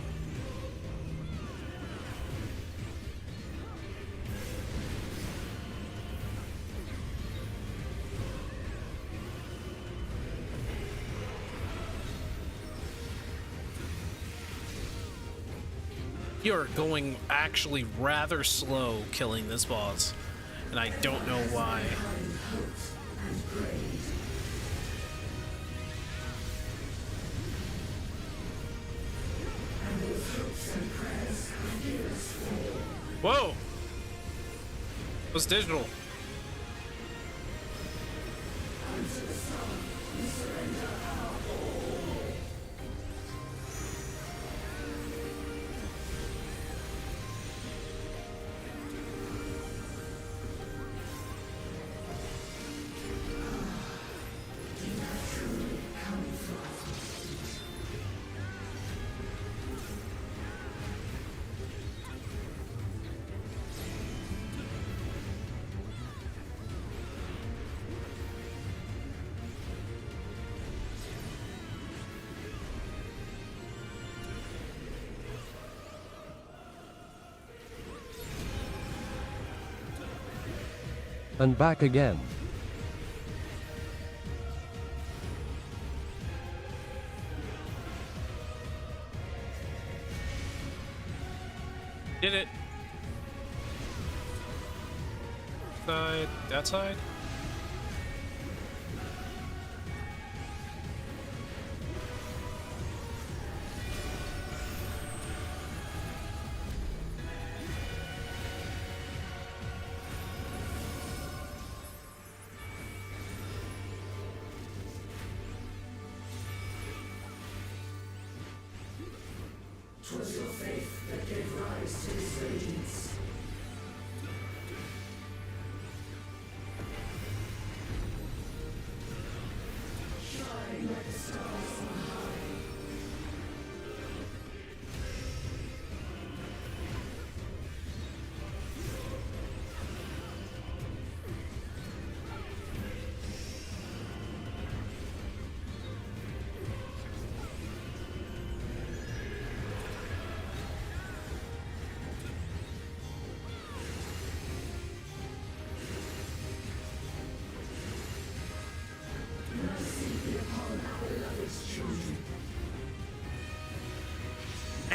You're going actually rather slow killing this boss, and I don't know why. Whoa! It was digital. And back again. Did it. Side, that side.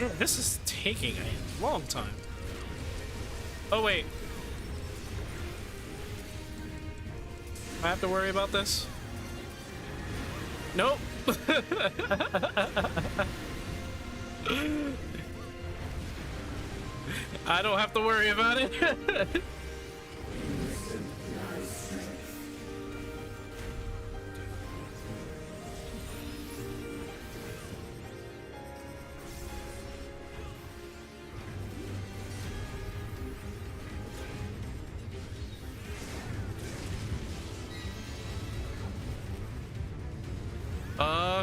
Man, this is taking a long time. Oh wait. I have to worry about this? Nope. I don't have to worry about it.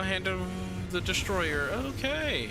Hand of the Destroyer. Okay.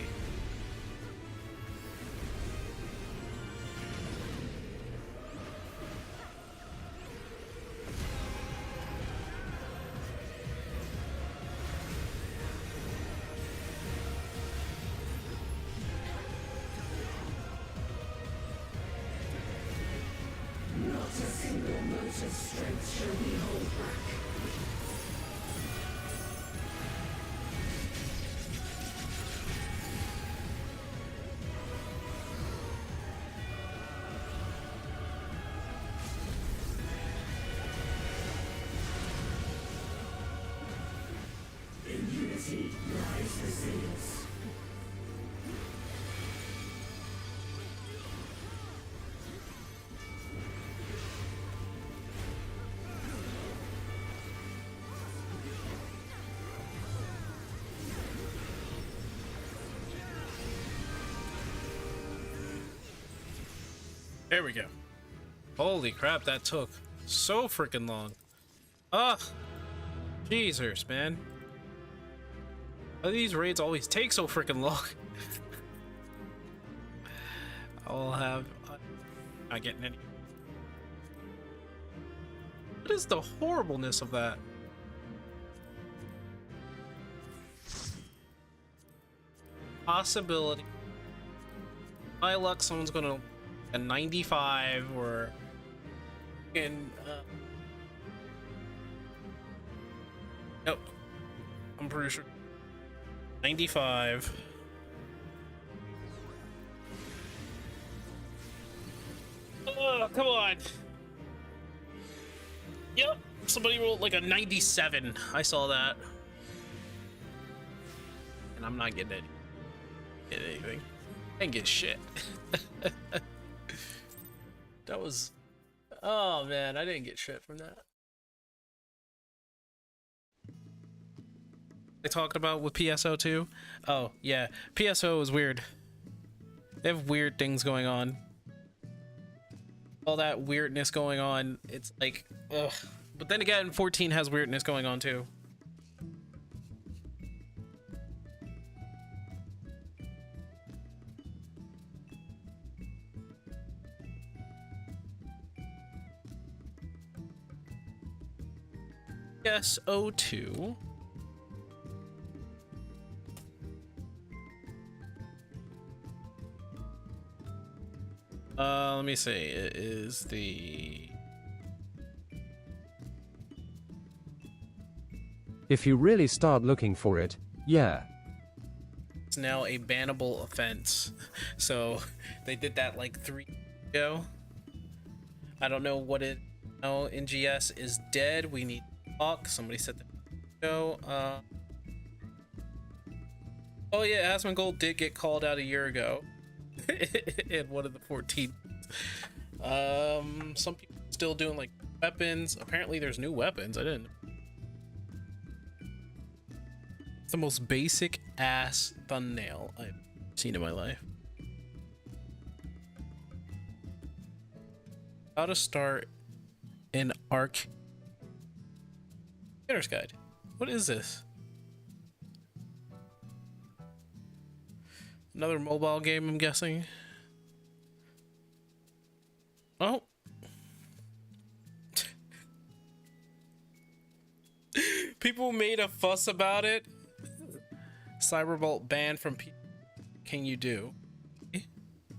There we go. Holy crap, that took so freaking long. Ugh. Jesus, man. Why do these raids always take so freaking long? I'll have... not getting any... What is the horribleness of that? Possibility. My luck, someone's gonna... a 95 or... in... Nope. I'm pretty sure. 95. Oh, come on. Yep. Somebody rolled like a 97. I saw that. And I'm not getting anything. I didn't get shit. That was... oh man, I didn't get shit from that. They talked about with PSO too? Oh yeah, PSO is weird. They have weird things going on. All that weirdness going on, it's like, ugh. But then again, 14 has weirdness going on too. Yes, O2. Let me see. It is the... If you really start looking for it, yeah. It's now a bannable offense. So they did that like 3 years ago. I don't know what it... no, NGS is dead. We need to talk. Somebody said that. Go. Oh yeah, Asmongold did get called out a year ago. In one of the 14. Some people still doing like weapons. Apparently there's new weapons. I didn't. It's the most basic ass thumbnail I've seen in my life. How to start an Arc Beginner's Guide. What is this? Another mobile game, I'm guessing. Oh. People made a fuss about it. Cyberbolt banned from P. Can you do?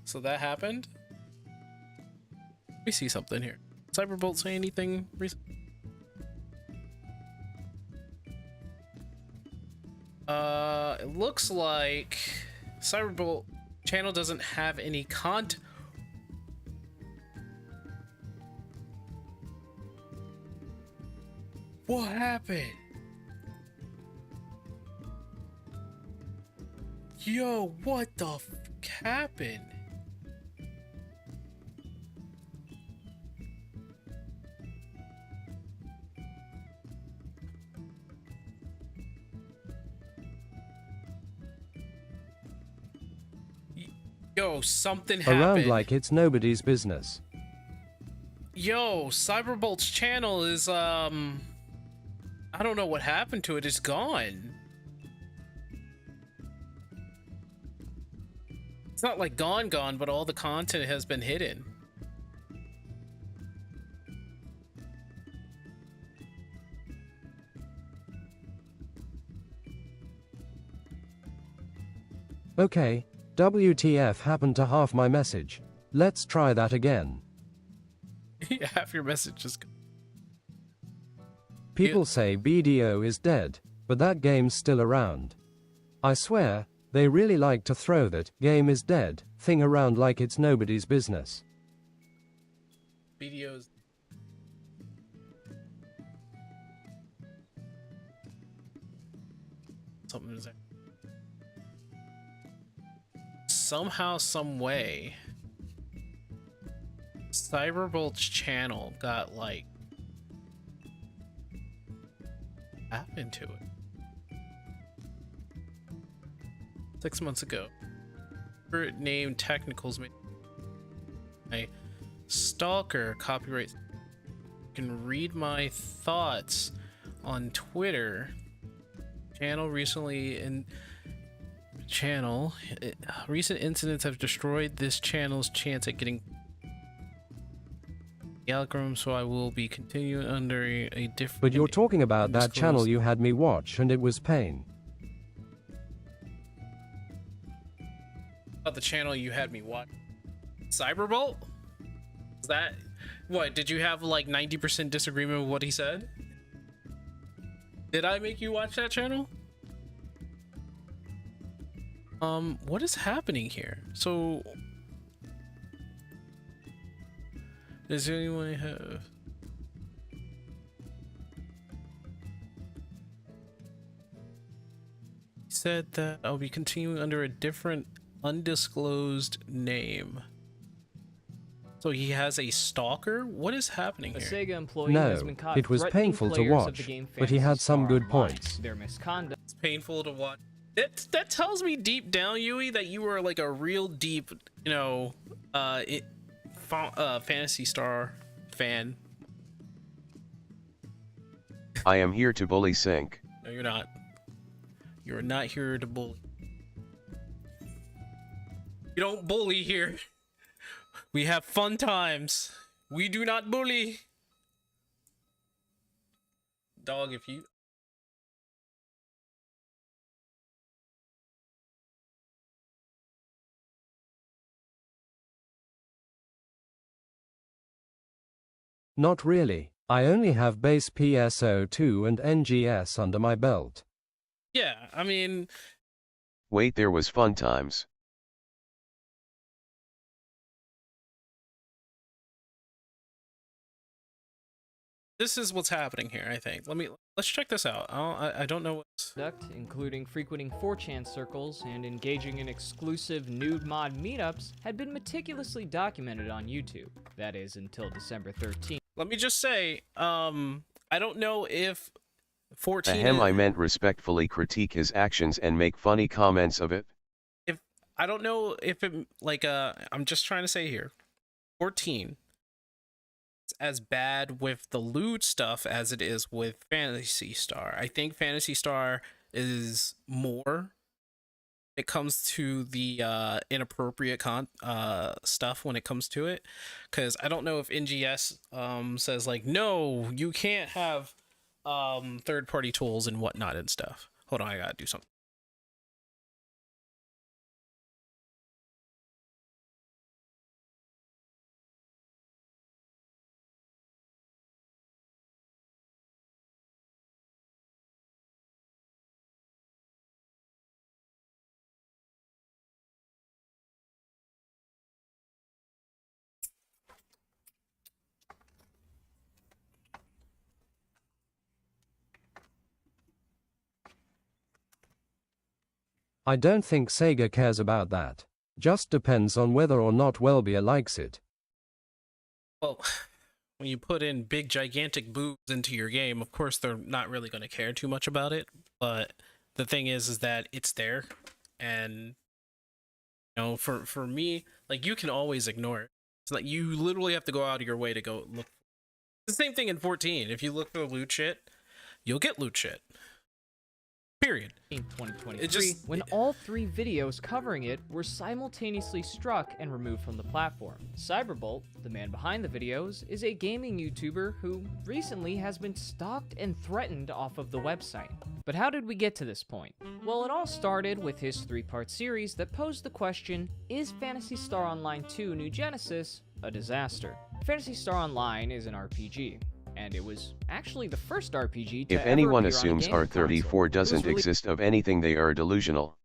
So that happened. Let me see something here. Cyberbolt say anything recently? It looks like Cyberbolt channel doesn't have any content. What happened? Yo, what the f happened? Yo, something happened. Around like it's nobody's business. Yo, Cyberbolt's channel is, I don't know what happened to it. It's gone. It's not like gone, but all the content has been hidden. Okay, WTF happened to half my message. Let's try that again. Half your message is... People say BDO is dead, but that game's still around. I swear, they really like to throw that game is dead thing around like it's nobody's business. Videos. Something is there. somehow, some way, Cyberbolt's channel got like happened to it 6 months ago. Name technicals made my stalker copyright. You can read my thoughts on Twitter. Channel recently in channel recent incidents have destroyed this channel's chance at getting the algorithm, so I will be continuing under a different. But you're talking about that channel you had me watch and it was pain. About the channel you had me watch. Cyberbolt? Is that what? Did you have like 90% disagreement with what he said? Did I make you watch that channel? What is happening here? So does anyone have he said that I'll be continuing under a different undisclosed name. So he has a stalker? What is happening A here? Sega employee No, has been caught it was threatening painful to players of watch, the game but he had Phantasy some Star good Online. points. Their misconduct. It's painful to watch. That tells me deep down, Yui, that you were like a real deep, you know, Phantasy Star fan. I am here to bully Sync. No, you're not. You're not here to bully. You don't bully here. We have fun times. We do not bully. Dog, if you... Not really. I only have base PSO2 and NGS under my belt. Yeah, I mean... Wait, there was fun times. This is what's happening here, I think. Let's check this out. I don't know what's... Including frequenting 4chan circles and engaging in exclusive nude mod meetups, had been meticulously documented on YouTube. That is, until December 13th. Let me just say, I don't know if 14... Ahem, I meant respectfully critique his actions and make funny comments of it. I don't know if it, like, I'm just trying to say here, 14, it's as bad with the lewd stuff as it is with Phantasy Star. I think Phantasy Star is more. It comes to the inappropriate stuff when it comes to it, because I don't know if NGS says like, no, you can't have third-party tools and whatnot and stuff. Hold on, I gotta do something. I don't think Sega cares about that. Just depends on whether or not Welbia likes it. Well, when you put in big gigantic boobs into your game, of course they're not really going to care too much about it, but the thing is that it's there, and you know, for me, like, you can always ignore it. It's like you literally have to go out of your way to go look. It's the same thing in 14. If you look for loot shit, you'll get loot shit. Period. In 2023, when all 3 videos covering it were simultaneously struck and removed from the platform. Cyberbolt, the man behind the videos, is a gaming YouTuber who recently has been stalked and threatened off of the website. But how did we get to this point? Well, it all started with his 3-part series that posed the question, is Phantasy Star Online 2 New Genesis a disaster? Phantasy Star Online is an RPG. And it was actually the first RPG to If ever anyone appear on a assumes gaming console. R34 doesn't exist of anything, they are delusional.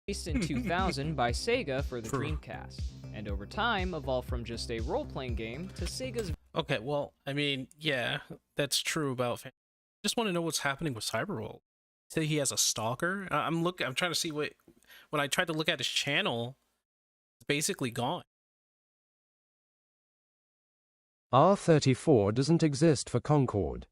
Released in 2000 by Sega for the Dreamcast, and over time evolved from just a role-playing game to Sega's... Okay, well, I mean, yeah, that's true about... I just want to know what's happening with Cyberbolt. say he has a stalker. I'm trying to see what. When I tried to look at his channel, it's basically gone. R34 doesn't exist for Concord.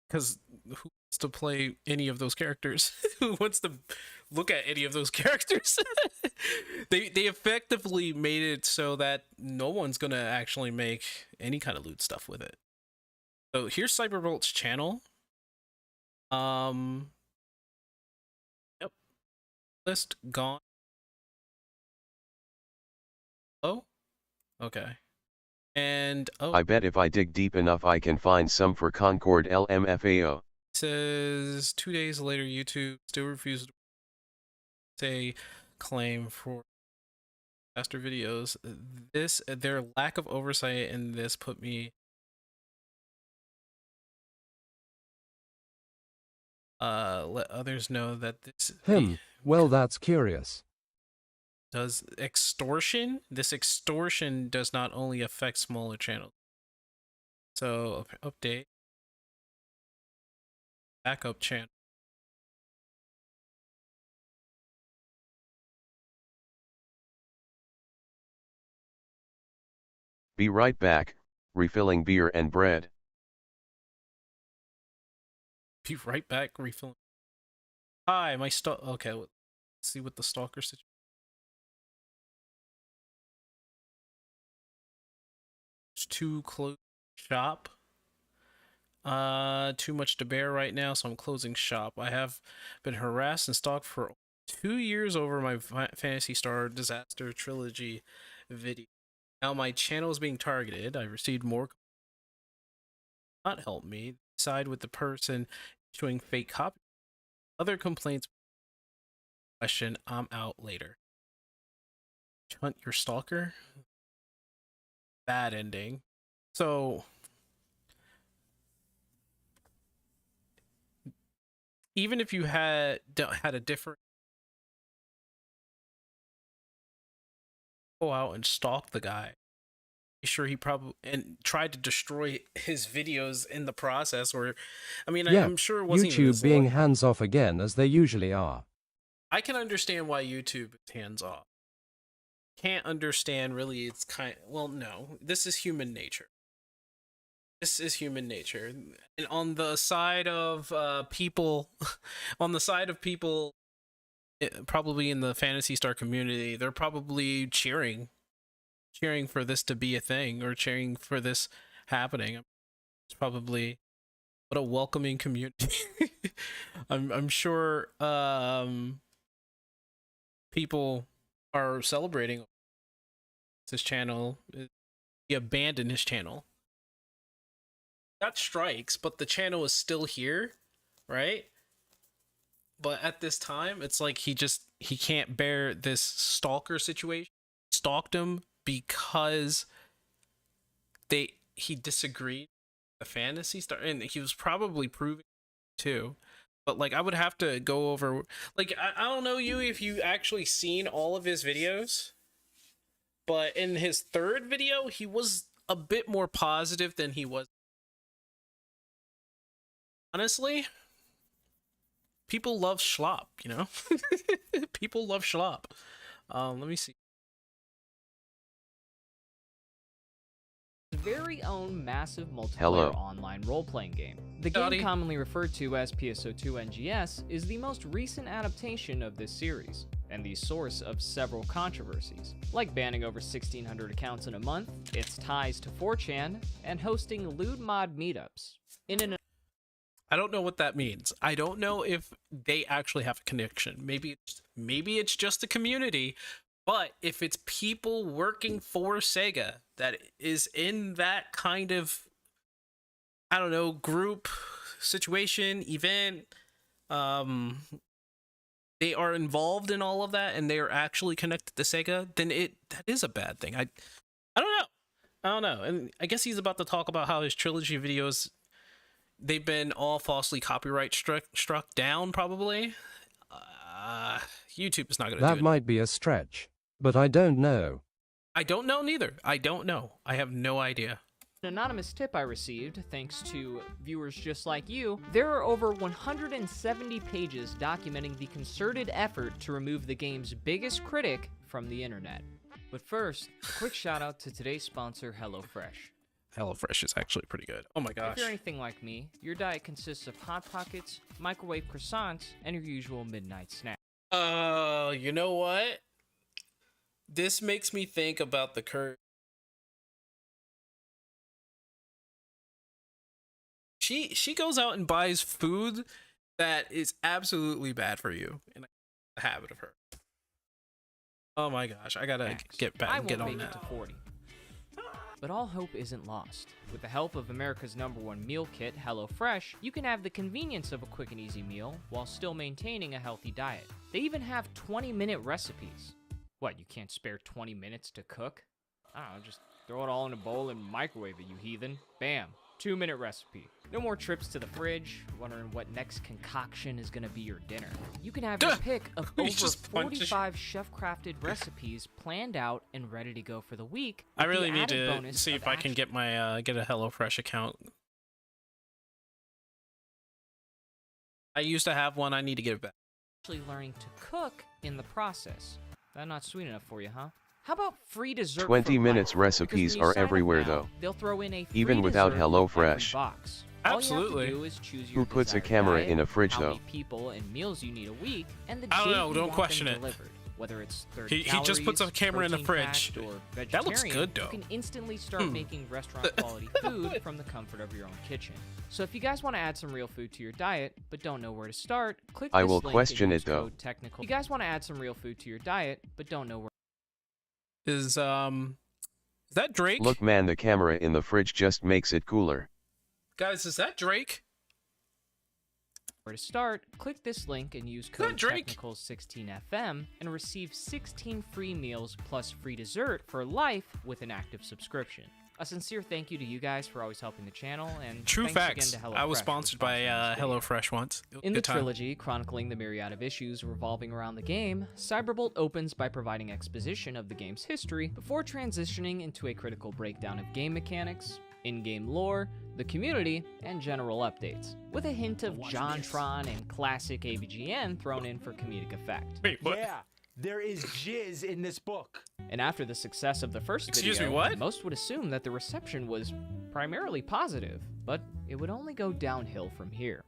Because who wants to play any of those characters? Who wants to look at any of those characters? They effectively made it so that no one's gonna actually make any kind of loot stuff with it. So here's Cyberbolt's channel. Yep. List gone. Oh, okay. And oh, I bet if I dig deep enough I can find some for Concord LMFAO. says 2 days later, YouTube still refused to say claim for faster videos. Their lack of oversight in this put me let others know that this Well, that's curious. does extortion. This extortion does not only affect smaller channels. So update backup channel. Be right back, refilling beer and bread. Be right back, refilling. Hi, my okay, let's see what the stalker situation. It's too close shop. Too much to bear right now, so I'm closing shop. I have been harassed and stalked for 2 years over my Phantasy Star Disaster Trilogy video. Now my channel is being targeted. I received more. Not help me. Side with the person issuing fake copy. Other complaints. Question. I'm out later. Hunt your stalker. Bad ending. So even if you had a different, go out and stalk the guy, sure he probably and tried to destroy his videos in the process, or I mean, Yeah, I'm sure it wasn't even YouTube his being lawyer. hands off again, as they usually are. I can understand why YouTube is hands off. Can't understand really. It's well, no, this is human nature. This is human nature, and on the side of people, on the side of people, probably in the Phantasy Star community, they're probably cheering for this to be a thing, or cheering for this happening. It's probably what a welcoming community. I'm sure people are celebrating his channel. He abandoned his channel. Got strikes, but the channel is still here, right? But at this time, it's like he can't bear this stalker situation. Stalked him because he disagreed with the Phantasy Star, and he was probably proving too. But like, I would have to go over, like, I don't know you if you actually seen all of his videos, but in his third video, he was a bit more positive than he was. Honestly, people love schlop, you know? People love schlop. Let me see. Very own massive multiplayer Hello. online role-playing game. The game, Howdy. commonly referred to as PSO2 NGS, is the most recent adaptation of this series, and the source of several controversies, like banning over 1,600 accounts in a month, its ties to 4chan, and hosting lewd mod meetups. I don't know what that means. I don't know if they actually have a connection. Maybe it's just a community, but if it's people working for Sega that is in that kind of, I don't know, group situation, event, they are involved in all of that and they are actually connected to Sega, then that is a bad thing. I don't know. And I guess he's about to talk about how his trilogy videos, they've been all falsely copyright struck down, probably. YouTube is not going to do it. That might be a stretch, but I don't know. I don't know neither. I don't know. I have no idea. An anonymous tip I received, thanks to viewers just like you, there are over 170 pages documenting the concerted effort to remove the game's biggest critic from the internet. But first, a quick shout out to today's sponsor, HelloFresh. HelloFresh is actually pretty good. Oh my gosh. If you're anything like me, your diet consists of Hot Pockets, microwave croissants, and your usual midnight snack. You know what? This makes me think about the current. She goes out and buys food that is absolutely bad for you, and a habit of her. Oh my gosh, I gotta get I back, get won't on make it that. to 40. But all hope isn't lost. With the help of America's #1 meal kit, HelloFresh, you can have the convenience of a quick and easy meal while still maintaining a healthy diet. They even have 20-minute recipes. What, you can't spare 20 minutes to cook? I don't know, just throw it all in a bowl and microwave it, you heathen. Bam. 2-minute recipe. No more trips to the fridge, wondering what next concoction is gonna be your dinner. You can have your pick of He over just punched- 45 chef-crafted recipes planned out and ready to go for the week. I with the really need added to bonus see of if I can get my get a HelloFresh account. I used to have one. I need to get it back. actually learning to cook in the process. That not sweet enough for you, huh? How about free dessert? 20 for minutes life? recipes Because when you are sign up everywhere now, though. They'll throw in a free Even without dessert with every HelloFresh. box. Absolutely. All you have to do is choose your Who puts a desired camera diet, in a fridge, how though? many people and meals you need a week, and the I don't date know, you don't want question them it. delivered. Whether it's 30 He just puts a calories, camera in the protein-packed, fridge. or That looks vegetarian, good, though. You can instantly start making restaurant-quality food from the comfort of your own kitchen. So if you guys want to add some real food to your diet, but don't know where to start, click this I will link and question use it, though. code technical. If you guys want to add some real food to your diet, but don't know where Is that Drake? Look man, the camera in the fridge just makes it cooler. Guys, is that Drake? to start, click this link and use that code Drake? Technicals16FM and receive 16 free meals plus free dessert for life with an active subscription. A sincere thank you to you guys for always helping the channel, and True thanks facts. again to HelloFresh I was for sponsored sponsoring by this video. HelloFresh once. It was a In the good time. trilogy, chronicling the myriad of issues revolving around the game, Cyberbolt opens by providing exposition of the game's history before transitioning into a critical breakdown of game mechanics, in-game lore, the community, and general updates, with a hint of JonTron and classic AVGN thrown in for comedic effect. Wait, what? Yeah, there is jizz in this book. And after the success of the first Excuse video, me, what? most would assume that the reception was primarily positive, but it would only go downhill from here.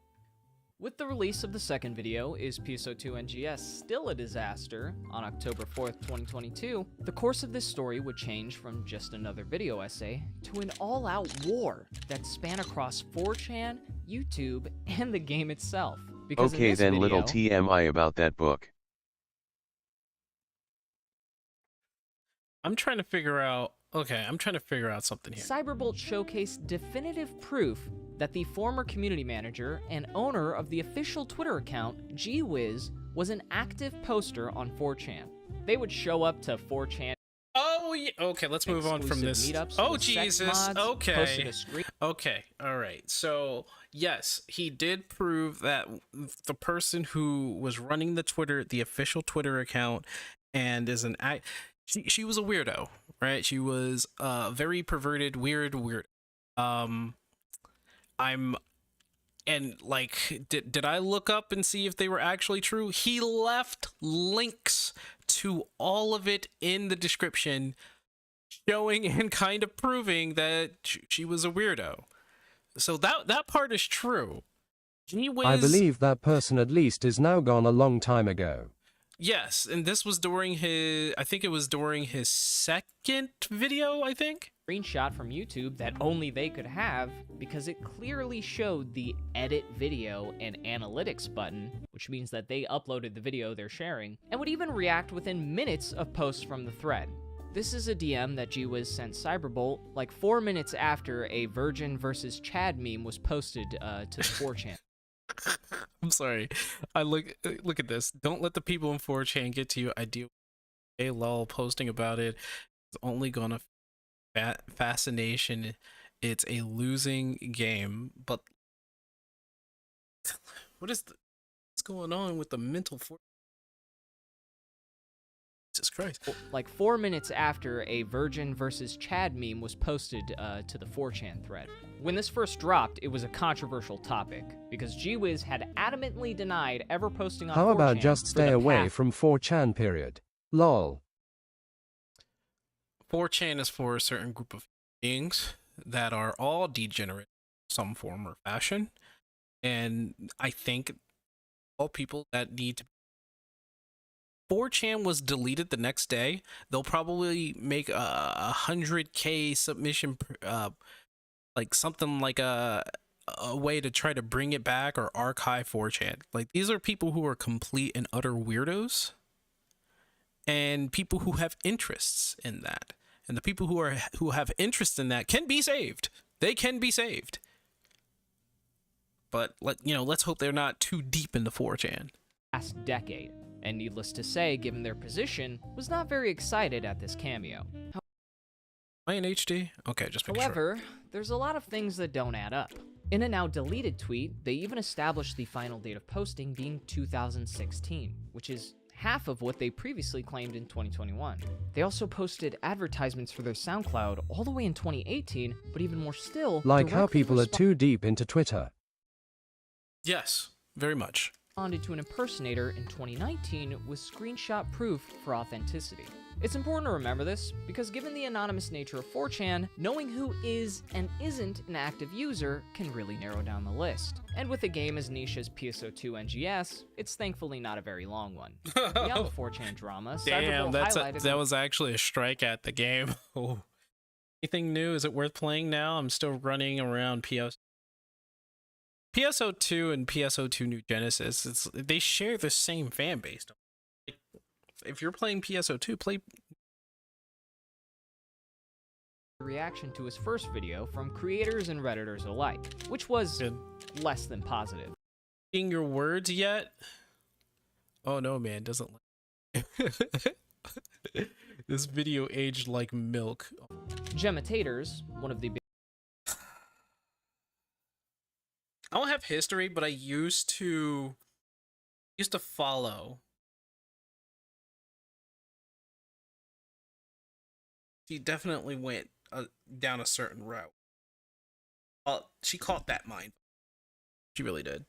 With the release of the second video, Is PSO2 NGS Still a Disaster? On October 4th, 2022, the course of this story would change from just another video essay to an all-out war that span across 4chan, YouTube, and the game itself. Because in Okay this then, video, little TMI about that book. I'm trying to figure out. Okay, I'm trying to figure out something here. Cyberbolt showcased definitive proof that the former community manager and owner of the official Twitter account, GWiz, was an active poster on 4chan. They would show up to 4chan Oh, yeah. Okay, let's move on from this. exclusive meetups Oh, with sex Jesus. mods, posted Okay. a screen Okay. All right. So, yes, he did prove that the person who was running the Twitter, the official Twitter account, and is an act. She was a weirdo, right? She was very perverted, weird. And like, did I look up and see if they were actually true? He left links to all of it in the description, showing and kind of proving that she was a weirdo. So that part is true. I believe that person at least is now gone a long time ago. Yes, and this was during his, I think it was during his second video, I think. screenshot from YouTube that only they could have because it clearly showed the edit video and analytics button, which means that they uploaded the video they're sharing, and would even react within minutes of posts from the thread. This is a DM that GWiz sent Cyberbolt like 4 minutes after a Virgin versus Chad meme was posted to the 4chan. I'm sorry. I look at this. Don't let the people in 4chan get to you. I deal with a lol posting about it. It's only gonna fascination. It's a losing game. But what's going on with the mental Jesus Christ. Like 4 minutes after a Virgin versus Chad meme was posted to the 4chan thread. When this first dropped, it was a controversial topic, because GWiz had adamantly denied ever posting on 4chan. How about just for stay the away past from 4chan period? Lol. 4chan is for a certain group of beings that are all degenerate in some form or fashion. And I think all people that need to. 4chan was deleted the next day. They'll probably make a 100K submission, like something like a way to try to bring it back or archive 4chan. Like, these are people who are complete and utter weirdos, and people who have interests in that. And the people who have interest in that can be saved. They can be saved. But let's hope they're not too deep into 4chan. Last decade, and needless to say, given their position, was not very excited at this cameo. Am I in HD? Okay, just making sure. However, there's a lot of things that don't add up. In a now deleted tweet, they even established the final date of posting being 2016, which is half of what they previously claimed in 2021. They also posted advertisements for their SoundCloud all the way in 2018, but even more still, Like how directly people are too deep into Twitter. Yes, very much. responded to an impersonator in 2019 with screenshot proof for authenticity. It's important to remember this, because given the anonymous nature of 4chan, knowing who is and isn't an active user can really narrow down the list. And with a game as niche as PSO2 NGS, it's thankfully not a very long one. Beyond the 4chan drama, Damn, Cyberbolt highlighted that was actually a strike at the game. Oh. Anything new? Is it worth playing now? I'm still running around PSO2 and PSO2 New Genesis. They share the same fan base. Like, if you're playing PSO2, play. reaction to his first video from creators and redditors alike, which was less than positive. Seeing your words yet? Oh no, man, doesn't. This video aged like milk. Gemma Taters, one of the I don't have history, but I used to follow. She definitely went down a certain route. She caught that mind. She really did.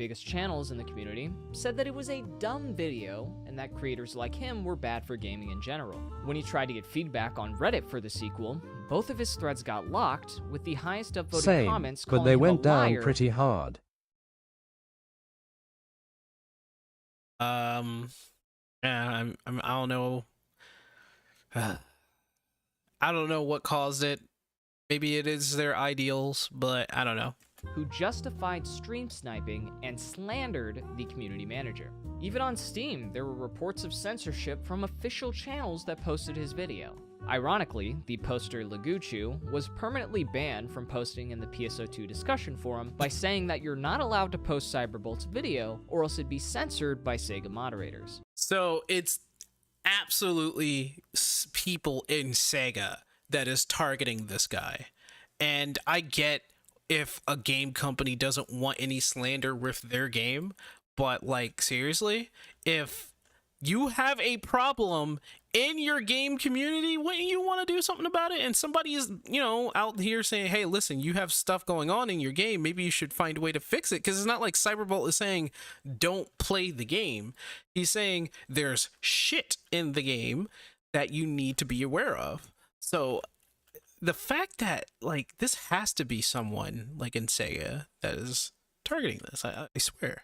biggest channels in the community, said that it was a dumb video and that creators like him were bad for gaming in general. When he tried to get feedback on Reddit for the sequel, both of his threads got locked, with the highest upvoted comments calling but they him went a down liar. pretty hard. Yeah, I don't know. I don't know what caused it. Maybe it is their ideals, but I don't know. Who justified stream sniping and slandered the community manager. Even on Steam, there were reports of censorship from official channels that posted his video. Ironically, the poster Laguchu was permanently banned from posting in the PSO2 discussion forum by saying that you're not allowed to post Cyberbolt's video or else it'd be censored by Sega moderators. So it's absolutely people in Sega that is targeting this guy. And I get if a game company doesn't want any slander with their game, but like seriously, if you have a problem in your game community, wouldn't you want to do something about it? And somebody is, out here saying, hey, listen, you have stuff going on in your game, maybe you should find a way to fix it. Because it's not like Cyberbolt is saying don't play the game. He's saying there's shit in the game that you need to be aware of. So the fact that like this has to be someone like in Sega that is targeting this, I swear.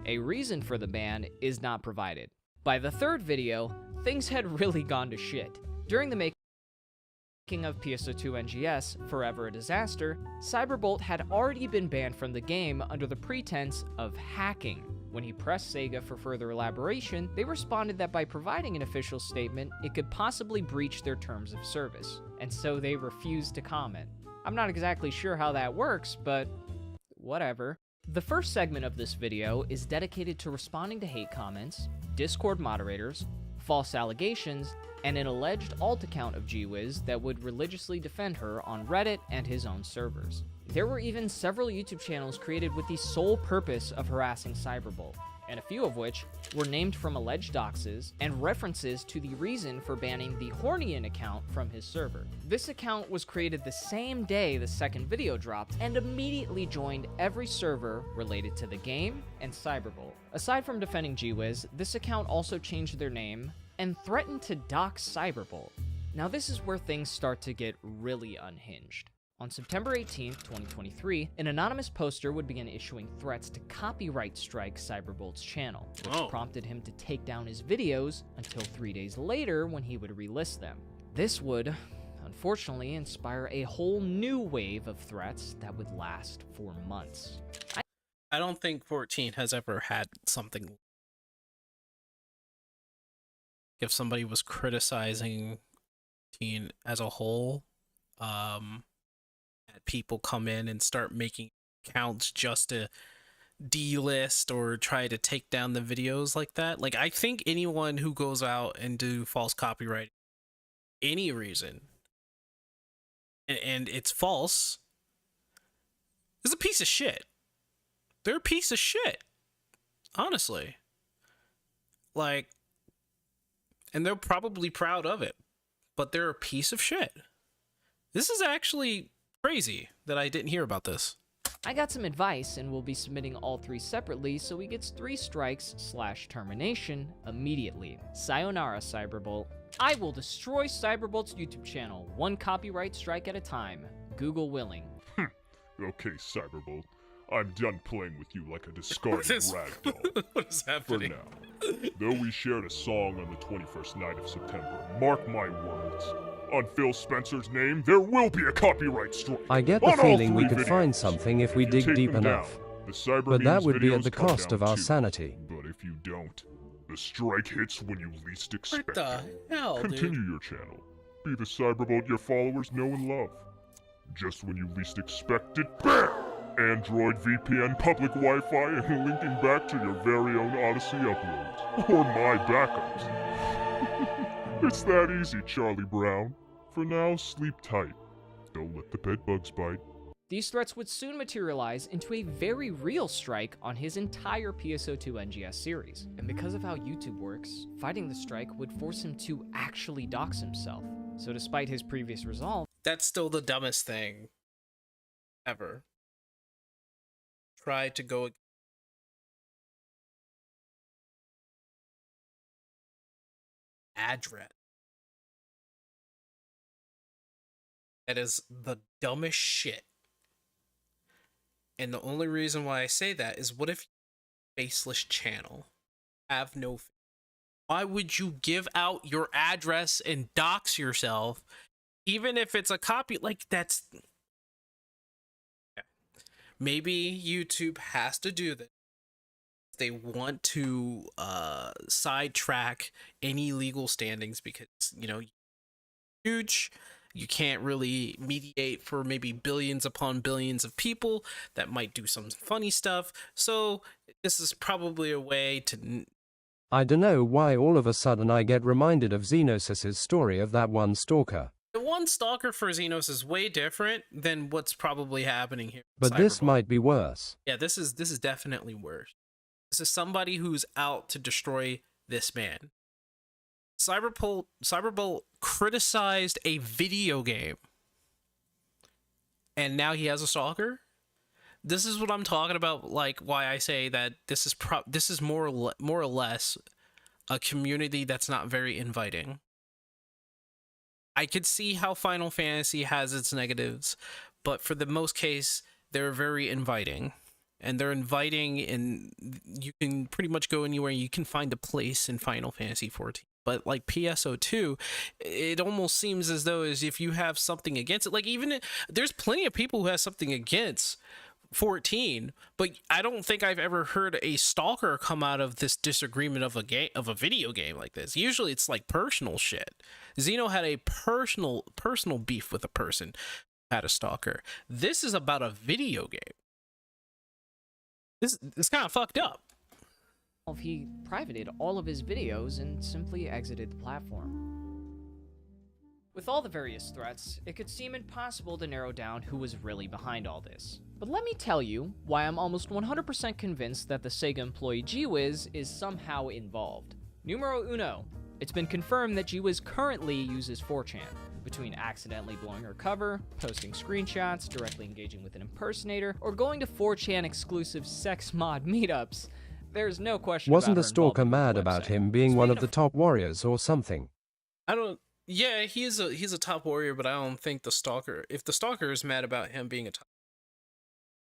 A reason for the ban is not provided. By the third video, things had really gone to shit. During the making of PSO2 NGS, Forever a Disaster, Cyberbolt had already been banned from the game under the pretense of hacking. When he pressed Sega for further elaboration, they responded that by providing an official statement, it could possibly breach their terms of service, and so they refused to comment. I'm not exactly sure how that works, but whatever. The first segment of this video is dedicated to responding to hate comments, Discord moderators, false allegations, and an alleged alt account of GWiz that would religiously defend her on Reddit and his own servers. There were even several YouTube channels created with the sole purpose of harassing Cyberbolt, and a few of which were named from alleged doxes and references to the reason for banning the Hornian account from his server. This account was created the same day the second video dropped and immediately joined every server related to the game and Cyberbolt. Aside from defending GWiz, this account also changed their name and threatened to dox Cyberbolt. Now this is where things start to get really unhinged. On September 18th, 2023, an anonymous poster would begin issuing threats to copyright strike Cyberbolt's channel, which prompted him to take down his videos until 3 days later when he would relist them. This would, unfortunately, inspire a whole new wave of threats that would last for months. I don't think 14 has ever had something. If somebody was criticizing 14 as a whole, people come in and start making accounts just to delist or try to take down the videos like that. Like, I think anyone who goes out and do false copyright, any reason, and it's false, is a piece of shit. They're a piece of shit, honestly. Like, and they're probably proud of it, but they're a piece of shit. This is actually crazy that I didn't hear about this. I got some advice and will be submitting all 3 separately so he gets 3 strikes / termination immediately. Sayonara, Cyberbolt. I will destroy Cyberbolt's YouTube channel, 1 copyright strike at a time, Google willing. Okay, Cyberbolt. I'm done playing with you like a discarded ragdoll. What is happening? For now. Though we shared a song on the 21st night of September, mark my words. On Phil Spencer's name, there will be a copyright strike. I get the feeling we could find something if we dig deep enough. But that would be at the cost of our sanity. But if you don't, the strike hits when you least expect What the hell, Continue dude? your channel. Be the Cyberbolt your followers know and love. Just when you least expect it, BAM! Android VPN public Wi-Fi and linking back to your very own Odyssey uploads. Or my backups. It's that easy, Charlie Brown. For now, sleep tight. Don't let the bedbugs bite. These threats would soon materialize into a very real strike on his entire PSO2 NGS series. And because of how YouTube works, fighting the strike would force him to actually dox himself. So despite his previous resolve, That's still the dumbest thing ever. Try to go address. That is the dumbest shit. And the only reason why I say that is, what if faceless channel have no? Why would you give out your address and dox yourself, even if it's a copy? Like, that's. Maybe YouTube has to do this. They want to sidetrack any legal standings because, you know, huge. You can't really mediate for maybe billions upon billions of people that might do some funny stuff. So this is probably a way to. I dunno why all of a sudden I get reminded of Xenosis's story of that one stalker. The one stalker for Xenos is way different than what's probably happening here. But this might be worse. Yeah, this is definitely worse. This is somebody who's out to destroy this man. Cyberbolt criticized a video game, and now he has a stalker. This is what I'm talking about. Like, why I say that this is more or less a community that's not very inviting. I could see how Final Fantasy has its negatives, but for the most case, they're very inviting. And they're inviting, and you can pretty much go anywhere. You can find a place in Final Fantasy 14. But like PSO2, it almost seems as though as if you have something against it. Like, even there's plenty of people who have something against 14, but I don't think I've ever heard a stalker come out of this disagreement of a video game like this. Usually it's like personal shit. Xeno had a personal beef with a person who had a stalker. This is about a video game. It's kind of fucked up. he privated all of his videos and simply exited the platform. With all the various threats, it could seem impossible to narrow down who was really behind all this. But let me tell you why I'm almost 100% convinced that the Sega employee GWiz is somehow involved. Numero uno. It's been confirmed that GWiz currently uses 4chan. Between accidentally blowing her cover, posting screenshots, directly engaging with an impersonator, or going to 4chan exclusive sex mod meetups, there's no question Wasn't about the her stalker involvement mad with the about website. him being one Speaking of the top warriors or something? I don't. Yeah, he's a top warrior, but I don't think the stalker. If the stalker is mad about him being a top,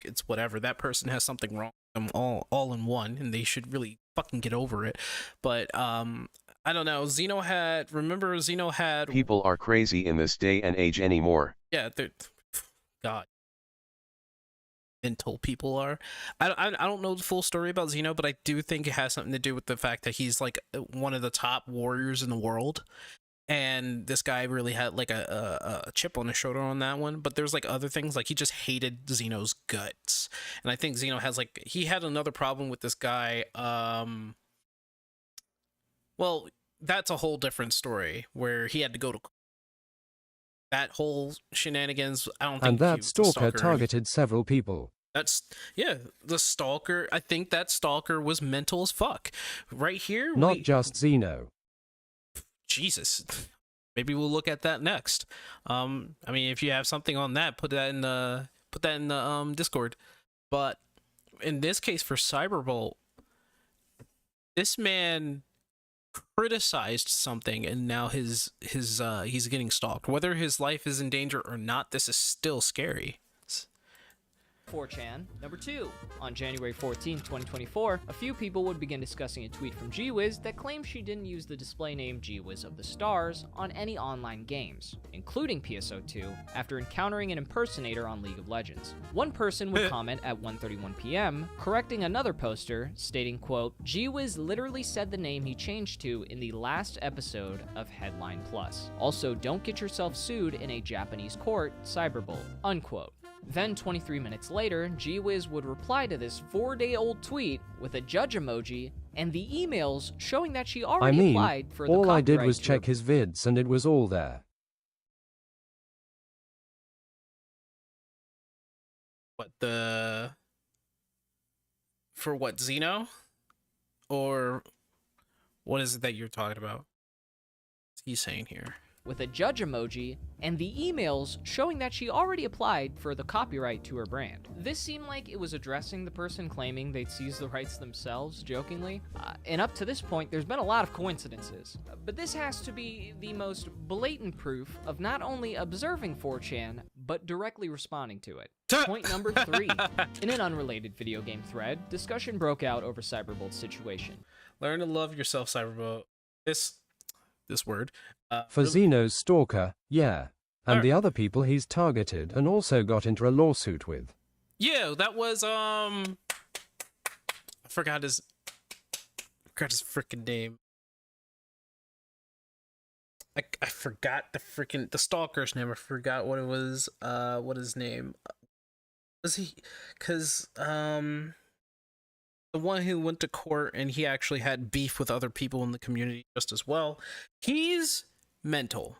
it's whatever. That person has something wrong. I'm all in one, and they should really fucking get over it. But I don't know. Xeno had. People are crazy in this day and age anymore. Yeah, God. Mental people are. I don't know the full story about Xeno, but I do think it has something to do with the fact that he's like one of the top warriors in the world. And this guy really had like a chip on his shoulder on that one. But there's like other things, like he just hated Xeno's guts. And I think Xeno has like, he had another problem with this guy. Well, that's a whole different story where he had to go to that whole shenanigans. I don't think. And that stalker targeted several people. Yeah, the stalker. I think that stalker was mental as fuck. Right here. Not just Xeno. Jesus. Maybe we'll look at that next. I mean, if you have something on that, put that in the Discord. But in this case for Cyberbolt, this man criticized something and now he's getting stalked. Whether his life is in danger or not, this is still scary. 4chan. Number 2. On January 14, 2024, a few people would begin discussing a tweet from GWiz that claimed she didn't use the display name GWiz of the Stars on any online games, including PSO2, after encountering an impersonator on League of Legends. One person would comment at 1:31 p.m., correcting another poster, stating, quote, GWiz literally said the name he changed to in the last episode of Headline Plus. Also, don't get yourself sued in a Japanese court, Cyberbolt, unquote. Then 23 minutes later, GWiz would reply to this 4-day-old tweet with a judge emoji and the emails showing that she already applied for the all I did copyright was to check her- his vids and it was all there. For what, Xeno? Or what is it that you're talking about? What's he saying here? with a judge emoji, and the emails showing that she already applied for the copyright to her brand. This seemed like it was addressing the person claiming they'd seized the rights themselves, jokingly. And up to this point, there's been a lot of coincidences. But this has to be the most blatant proof of not only observing 4chan, but directly responding to it. Point number 3. In an unrelated video game thread, discussion broke out over Cyberbolt's situation. Learn to love yourself, Cyberbolt. This word. For Xeno's stalker, yeah. And the other people he's targeted and also got into a lawsuit with. Yeah, that was, I forgot his freaking name. I forgot the stalker's name. I forgot what it was, what his name. Was he, cause, the one who went to court and he actually had beef with other people in the community just as well. He's mental.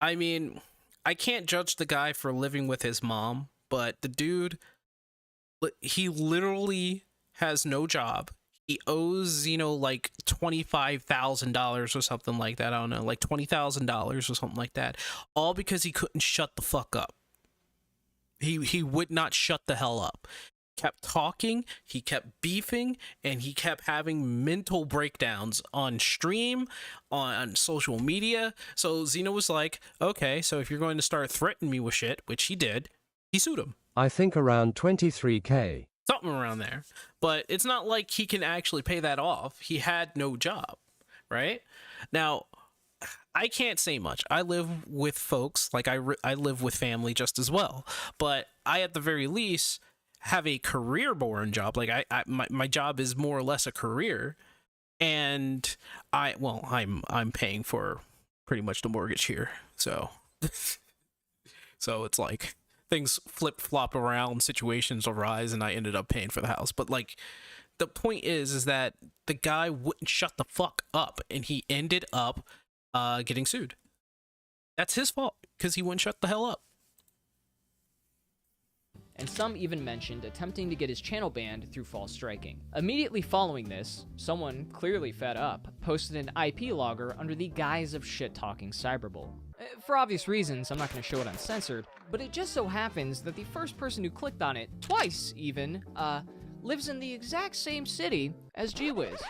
I mean, I can't judge the guy for living with his mom, but the dude, he literally has no job. He owes, like $25,000 or something like that. I don't know, like $20,000 or something like that. All because he couldn't shut the fuck up. He would not shut the hell up. Kept talking, he kept beefing, and he kept having mental breakdowns on stream, on social media. So Xeno was like, okay, so if you're going to start threatening me with shit, which he did, he sued him. I think around 23K. Something around there. But it's not like he can actually pay that off. He had no job, right? Now, I can't say much. I live with folks, like I live with family just as well. But I, at the very least, have a career-born job. Like my job is more or less a career, and I'm paying for pretty much the mortgage here. So it's like things flip-flop around, situations arise, and I ended up paying for the house. But like the point is that the guy wouldn't shut the fuck up, and he ended up getting sued. That's his fault because he wouldn't shut the hell up. and some even mentioned attempting to get his channel banned through false striking. Immediately following this, someone, clearly fed up, posted an IP logger under the guise of shit-talking Cyberbull. For obvious reasons, I'm not going to show it uncensored, but it just so happens that the first person who clicked on it, twice even, lives in the exact same city as G-Wiz.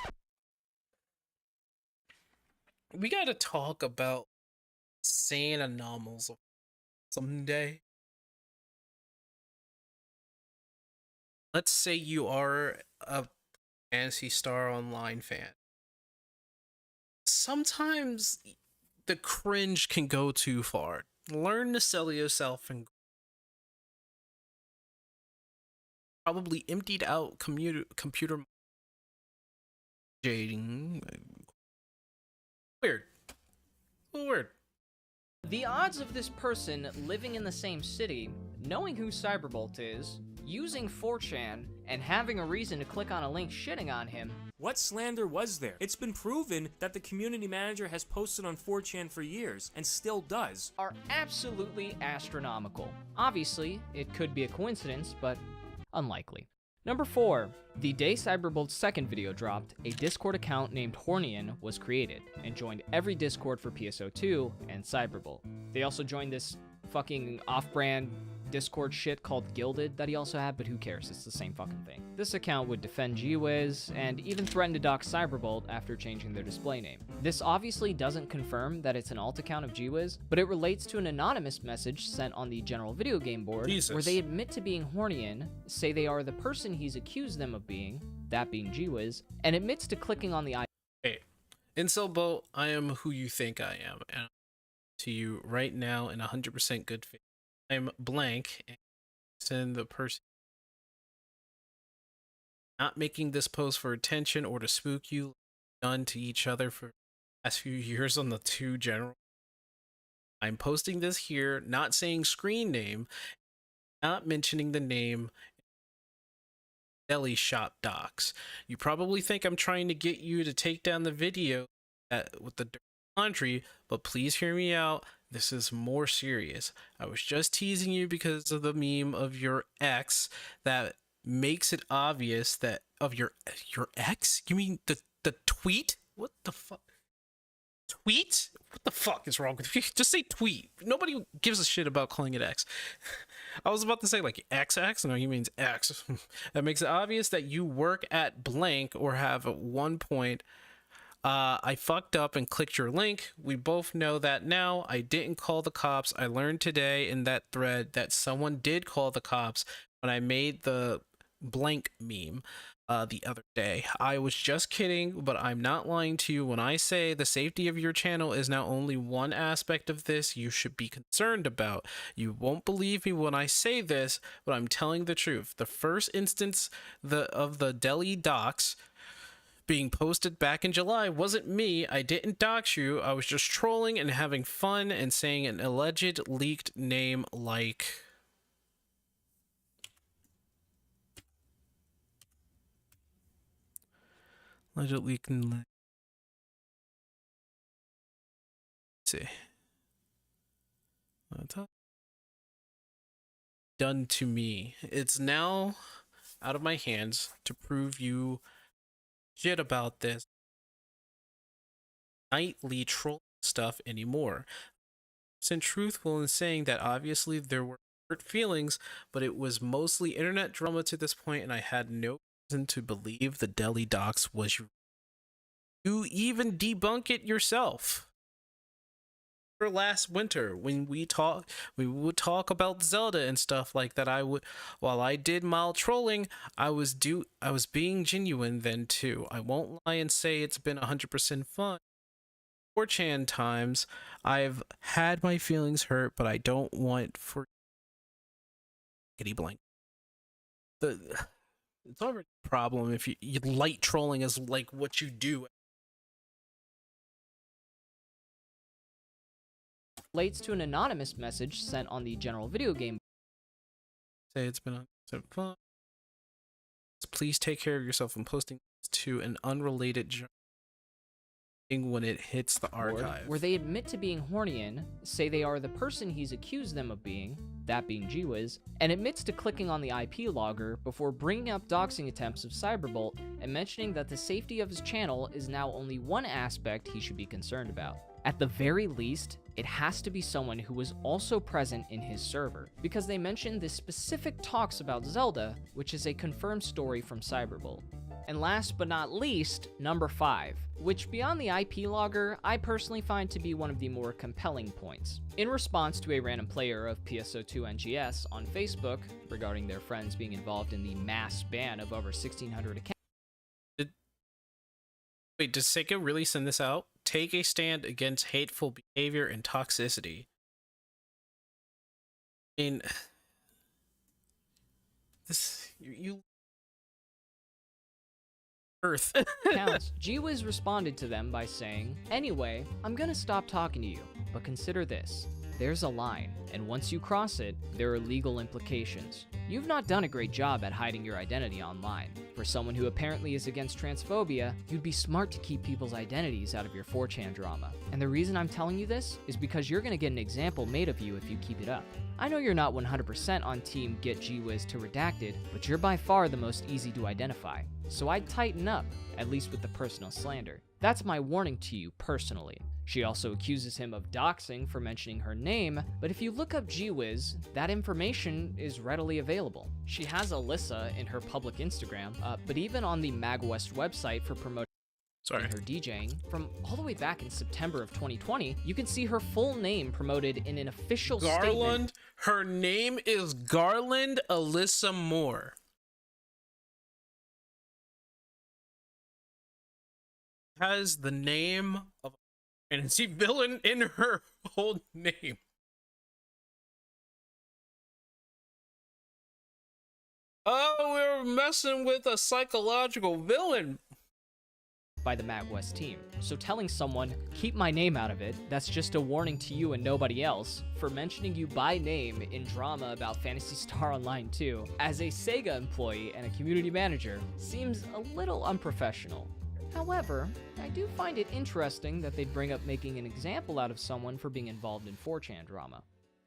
We gotta talk about insane anomalies someday. Let's say you are a Phantasy Star Online fan. Sometimes the cringe can go too far. Learn to sell yourself and probably emptied out computer jading. Weird. A little weird. The odds of this person living in the same city, knowing who Cyberbolt is, using 4chan, and having a reason to click on a link shitting on him. What slander was there? It's been proven that the community manager has posted on 4chan for years, and still does. Are absolutely astronomical. Obviously, it could be a coincidence, but unlikely. Number 4. The day Cyberbolt's second video dropped, a Discord account named Hornian was created, and joined every Discord for PSO2 and Cyberbolt. They also joined this fucking off-brand Discord shit called Gilded that he also had, but who cares, it's the same fucking thing. This account would defend G-Wiz, and even threaten to dox Cyberbolt after changing their display name. This obviously doesn't confirm that it's an alt account of G-Wiz, but it relates to an anonymous message sent on the general video game board, where they admit to being Hornian, say they are the person he's accused them of being, that being G-Wiz, and admits to clicking on the Hey, Incelbolt, I am who you think I am, and to you right now in 100% good faith. I'm blank, and send the person not making this post for attention or to spook you, done to each other for the last few years on the two general. I'm posting this here, not saying screen name, not mentioning the name Deli Shop Docs. You probably think I'm trying to get you to take down the video with the laundry, but please hear me out. This is more serious. I was just teasing you because of the meme of your ex that makes it obvious that of your ex? You mean the tweet? What the fuck? Tweet? What the fuck is wrong with you? Just say tweet. Nobody gives a shit about calling it X. I was about to say like XX. No, he means X. That makes it obvious that you work at blank or have at one point. I fucked up and clicked your link. We both know that now. I didn't call the cops. I learned today in that thread that someone did call the cops when I made the blank meme the other day. I was just kidding, but I'm not lying to you when I say the safety of your channel is now only one aspect of this you should be concerned about. You won't believe me when I say this, but I'm telling the truth. The first instance of the Deli Docs being posted back in July wasn't me. I didn't dox you. I was just trolling and having fun and saying an alleged leaked name like alleged leaked. See, done to me. It's now out of my hands to prove you shit about this nightly troll stuff anymore. I'm truthful in saying that obviously there were hurt feelings, but it was mostly internet drama to this point, and I had no reason to believe the Deli Docs was you even debunk it yourself. Last winter when we would talk about Zelda and stuff like that. While I did mild trolling, I was being genuine then too. I won't lie and say it's been 100% fun. 4chan times I've had my feelings hurt, but I don't want for kitty blank. It's already a problem if you light trolling is like what you do. Relates to an anonymous message sent on the general video game. Say it's been fun. Please take care of yourself. I'm posting this to an unrelated when it hits the board, archive. where they admit to being horny in, say they are the person he's accused them of being, that being Gwiz, and admits to clicking on the IP logger before bringing up doxing attempts of Cyberbolt and mentioning that the safety of his channel is now only one aspect he should be concerned about. At the very least, it has to be someone who was also present in his server, because they mentioned the specific talks about Zelda, which is a confirmed story from Cyberbolt. And last but not least, number 5, which beyond the IP logger, I personally find to be one of the more compelling points. In response to a random player of PSO2 NGS on Facebook regarding their friends being involved in the mass ban of over 1,600 accounts. Wait, does Sega really send this out? Take a stand against hateful behavior and toxicity. I mean, this you Earth. Accounts, Gwiz responded to them by saying, "Anyway, I'm gonna stop talking to you, but consider this. There's a line, and once you cross it, there are legal implications. You've not done a great job at hiding your identity online. For someone who apparently is against transphobia, you'd be smart to keep people's identities out of your 4chan drama. And the reason I'm telling you this is because you're gonna get an example made of you if you keep it up. I know you're not 100% on team get Gwiz to redacted, but you're by far the most easy to identify. So I'd tighten up, at least with the personal slander. That's my warning to you personally." She also accuses him of doxing for mentioning her name, but if you look up Gwiz, that information is readily available. She has Alyssa in her public Instagram, but even on the MagWest website for promoting her DJing, from all the way back in September of 2020, you can see her full name promoted in an official Garland. statement. Her name is Garland Alyssa Moore. Has the name of a fantasy villain in her whole name. Oh, we're messing with a psychological villain. By the MagWest team. So telling someone, keep my name out of it, that's just a warning to you and nobody else for mentioning you by name in drama about Phantasy Star Online 2 as a Sega employee and a community manager seems a little unprofessional. However, I do find it interesting that they'd bring up making an example out of someone for being involved in 4chan drama.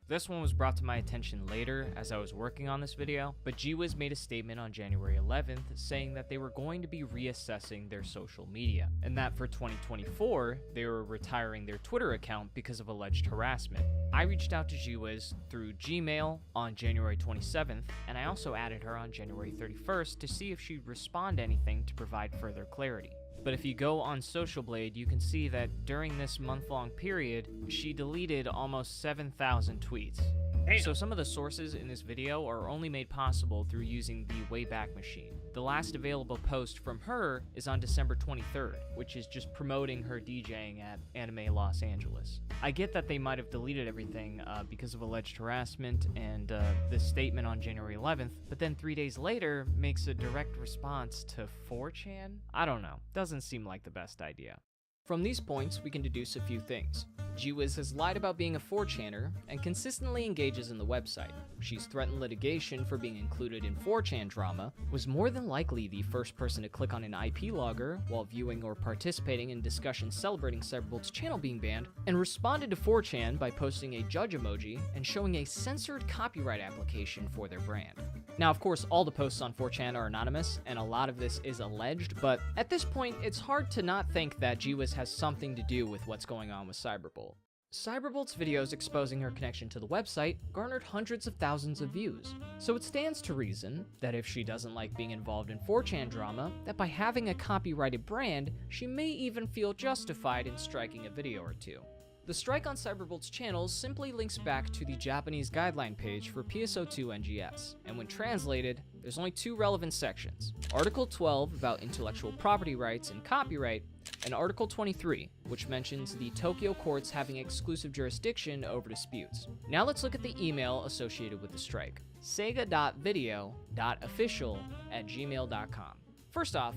This one was brought to my attention later as I was working on this video, but Gwiz made a statement on January 11th saying that they were going to be reassessing their social media, and that for 2024, they were retiring their Twitter account because of alleged harassment. I reached out to Gwiz through Gmail on January 27th, and I also added her on January 31st to see if she'd respond to anything to provide further clarity. But if you go on Social Blade, you can see that during this month-long period, she deleted almost 7,000 tweets. Damn. So some of the sources in this video are only made possible through using the Wayback Machine. The last available post from her is on December 23rd, which is just promoting her DJing at Anime Los Angeles. I get that they might have deleted everything because of alleged harassment and the statement on January 11th, but then 3 days later makes a direct response to 4chan? I don't know. Doesn't seem like the best idea. From these points, we can deduce a few things. Gwiz has lied about being a 4chaner and consistently engages in the website. She's threatened litigation for being included in 4chan drama, was more than likely the first person to click on an IP logger while viewing or participating in discussions celebrating Cyberbolt's channel being banned, and responded to 4chan by posting a judge emoji and showing a censored copyright application for their brand. Now, of course, all the posts on 4chan are anonymous, and a lot of this is alleged, but at this point, it's hard to not think that Gwiz has something to do with what's going on with Cyberbolt. Cyberbolt's videos exposing her connection to the website garnered hundreds of thousands of views, so it stands to reason that if she doesn't like being involved in 4chan drama, that by having a copyrighted brand, she may even feel justified in striking a video or two. The strike on Cyberbolt's channel simply links back to the Japanese guideline page for PSO2 NGS, and when translated, there's only two relevant sections: Article 12 about intellectual property rights and copyright, and Article 23, which mentions the Tokyo courts having exclusive jurisdiction over disputes. Now let's look at the email associated with the strike: sega.video.official@gmail.com. First off,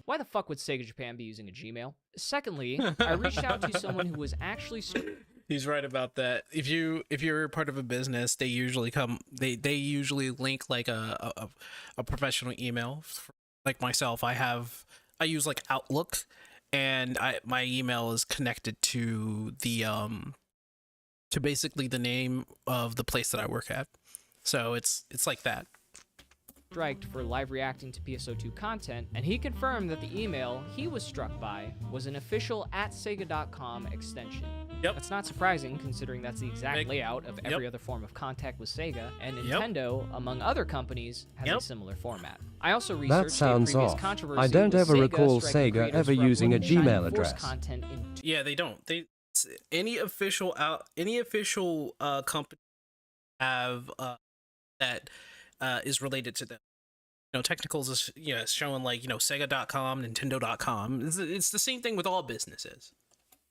why the fuck would Sega Japan be using a Gmail? Secondly, I reached out to someone who was actually... He's right about that. If you're part of a business, they usually they usually link like a professional email. Like myself, I use like Outlook, and my email is connected to the to basically the name of the place that I work at. So it's like that. Striked for live reacting to PSO2 content, and he confirmed that the email he was struck by was an official @Sega.com extension. Yep. That's not surprising, considering that's the exact layout of every other form of contact with Sega, and Nintendo, among other companies, has a similar format. I also researched That sounds a previous off. controversy I don't with ever Sega recall striking Sega creators ever for using a uploading Gmail Shining Force address. content in Yeah, they don't. Any official company have that is related to them. You know, Technicals is showing like Sega.com, Nintendo.com. It's the same thing with all businesses.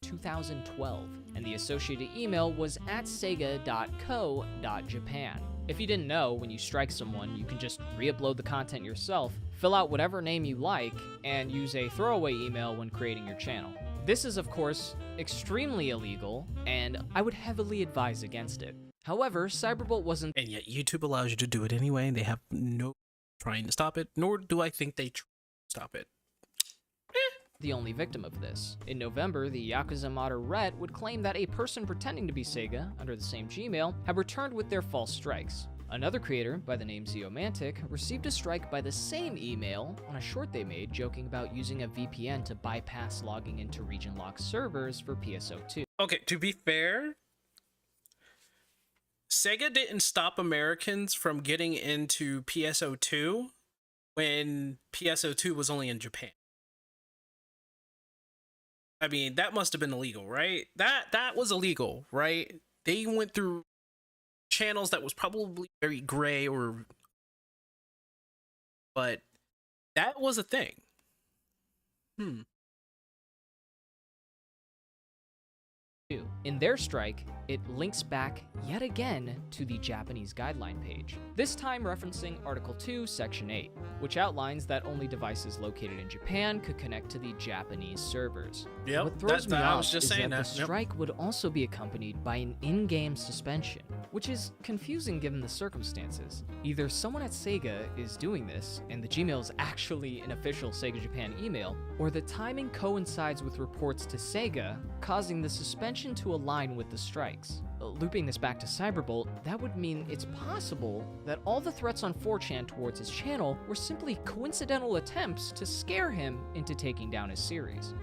2012, and the associated email was @sega.co.japan. If you didn't know, when you strike someone, you can just re-upload the content yourself, fill out whatever name you like, and use a throwaway email when creating your channel. This is, of course, extremely illegal, and I would heavily advise against it. However, Cyberbolt wasn't... And yet YouTube allows you to do it anyway, and they have no trying to stop it, nor do I think they try to stop it. the only victim of this. In November, the Yakuza modder Rhett would claim that a person pretending to be Sega, under the same Gmail, had returned with their false strikes. Another creator, by the name Zeomantic, received a strike by the same email on a short they made joking about using a VPN to bypass logging into region-locked servers for PSO2. Okay, to be fair, Sega didn't stop Americans from getting into PSO2 when PSO2 was only in Japan. I mean, that must have been illegal, right? That was illegal, right? They went through channels that was probably very gray, but that was a thing. In their strike, it links back yet again to the Japanese guideline page, this time referencing Article 2, Section 8, which outlines that only devices located in Japan could connect to the Japanese servers. Yep, what throws me I off was just is saying that that. the strike would also be accompanied by an in-game suspension, which is confusing given the circumstances. Either someone at Sega is doing this, and the Gmail is actually an official Sega Japan email, or the timing coincides with reports to Sega, causing the suspension to align with the strikes. Looping this back to Cyberbolt, that would mean it's possible that all the threats on 4chan towards his channel were simply coincidental attempts to scare him into taking down his series.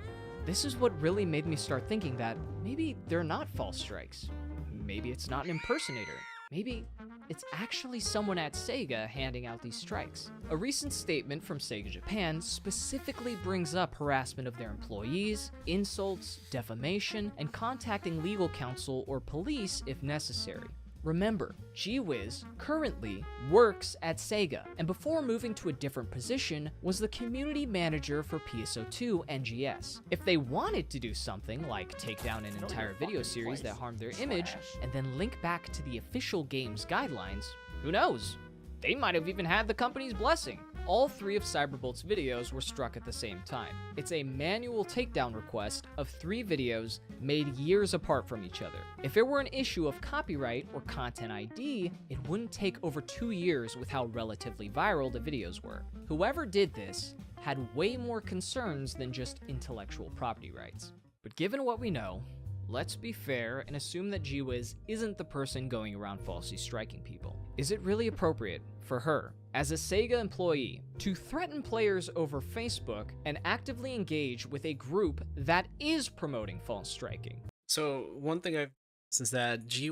This is what really made me start thinking that maybe they're not false strikes. Maybe it's not an impersonator. Maybe it's actually someone at Sega handing out these strikes. A recent statement from Sega Japan specifically brings up harassment of their employees, insults, defamation, and contacting legal counsel or police if necessary. Remember, G-Wiz currently works at Sega, and before moving to a different position, was the community manager for PSO2 NGS. If they wanted to do something like take down an entire video series that harmed their image, and then link back to the official game's guidelines, who knows? They might have even had the company's blessing. All three of Cyberbolt's videos were struck at the same time. It's a manual takedown request of 3 videos made years apart from each other. If it were an issue of copyright or content ID, it wouldn't take over 2 years with how relatively viral the videos were. Whoever did this had way more concerns than just intellectual property rights. But given what we know, let's be fair and assume that G-Wiz isn't the person going around falsely striking people. Is it really appropriate for her, as a Sega employee, to threaten players over Facebook and actively engage with a group that is promoting false striking? So one thing I've noticed is that G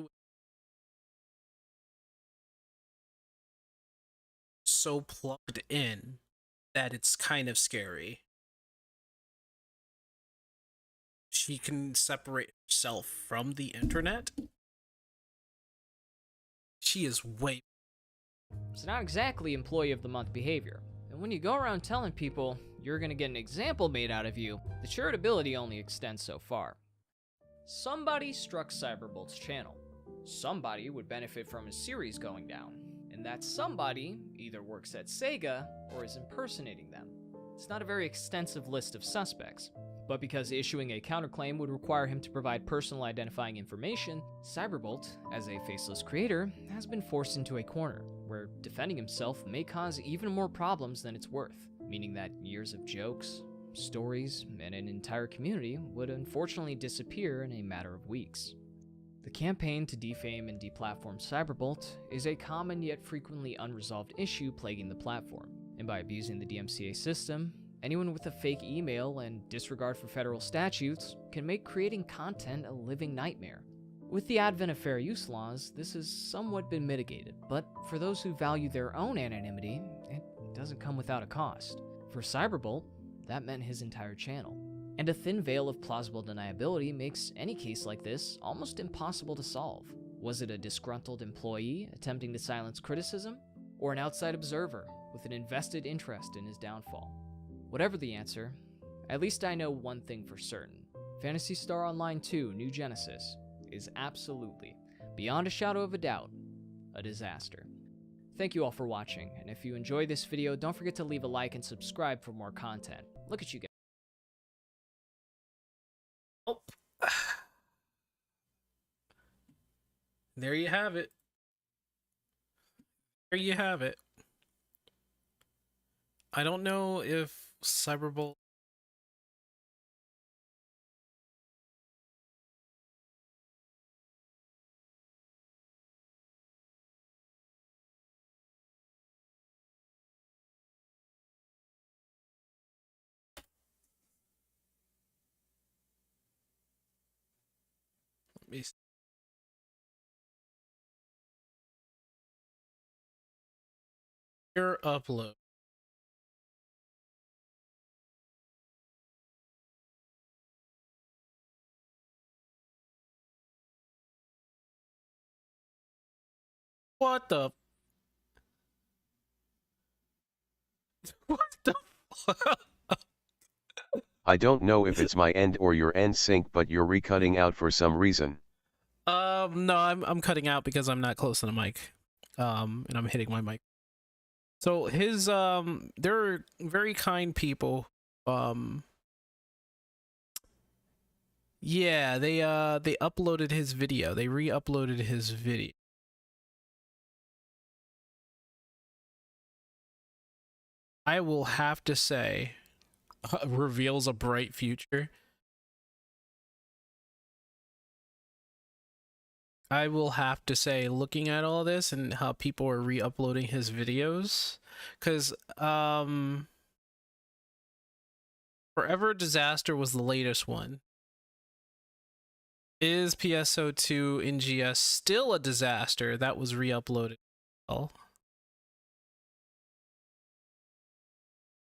so plugged in that it's kind of scary. She can separate herself from the internet. She is way. It's not exactly employee of the month behavior. And when you go around telling people you're gonna get an example made out of you, the charitability only extends so far. Somebody struck Cyberbolt's channel. Somebody would benefit from his series going down. And that somebody either works at Sega or is impersonating them. It's not a very extensive list of suspects. But because issuing a counterclaim would require him to provide personal identifying information, Cyberbolt, as a faceless creator, has been forced into a corner, where defending himself may cause even more problems than it's worth, meaning that years of jokes, stories, and an entire community would unfortunately disappear in a matter of weeks. The campaign to defame and deplatform Cyberbolt is a common yet frequently unresolved issue plaguing the platform, and by abusing the DMCA system, anyone with a fake email and disregard for federal statutes can make creating content a living nightmare. With the advent of fair use laws, this has somewhat been mitigated, but for those who value their own anonymity, it doesn't come without a cost. For Cyberbolt, that meant his entire channel. And a thin veil of plausible deniability makes any case like this almost impossible to solve. Was it a disgruntled employee attempting to silence criticism, or an outside observer with an invested interest in his downfall? Whatever the answer, at least I know one thing for certain. Phantasy Star Online 2 New Genesis is absolutely, beyond a shadow of a doubt, a disaster. Thank you all for watching, and if you enjoyed this video, don't forget to leave a like and subscribe for more content. Look at you guys. Oh. There you have it. There you have it. I don't know if Cyberbolt your upload. What the? What the? I don't know if it's my end or your end sync, but you're recutting out for some reason. No, I'm cutting out because I'm not close to the mic. And I'm hitting my mic. So his they're very kind people. Yeah, they uploaded his video. They re-uploaded his video. I will have to say, reveals a bright future. I will have to say, looking at all this and how people are re-uploading his videos, because Forever Disaster was the latest one. Is PSO2 NGS still a disaster? That was re-uploaded. Oh.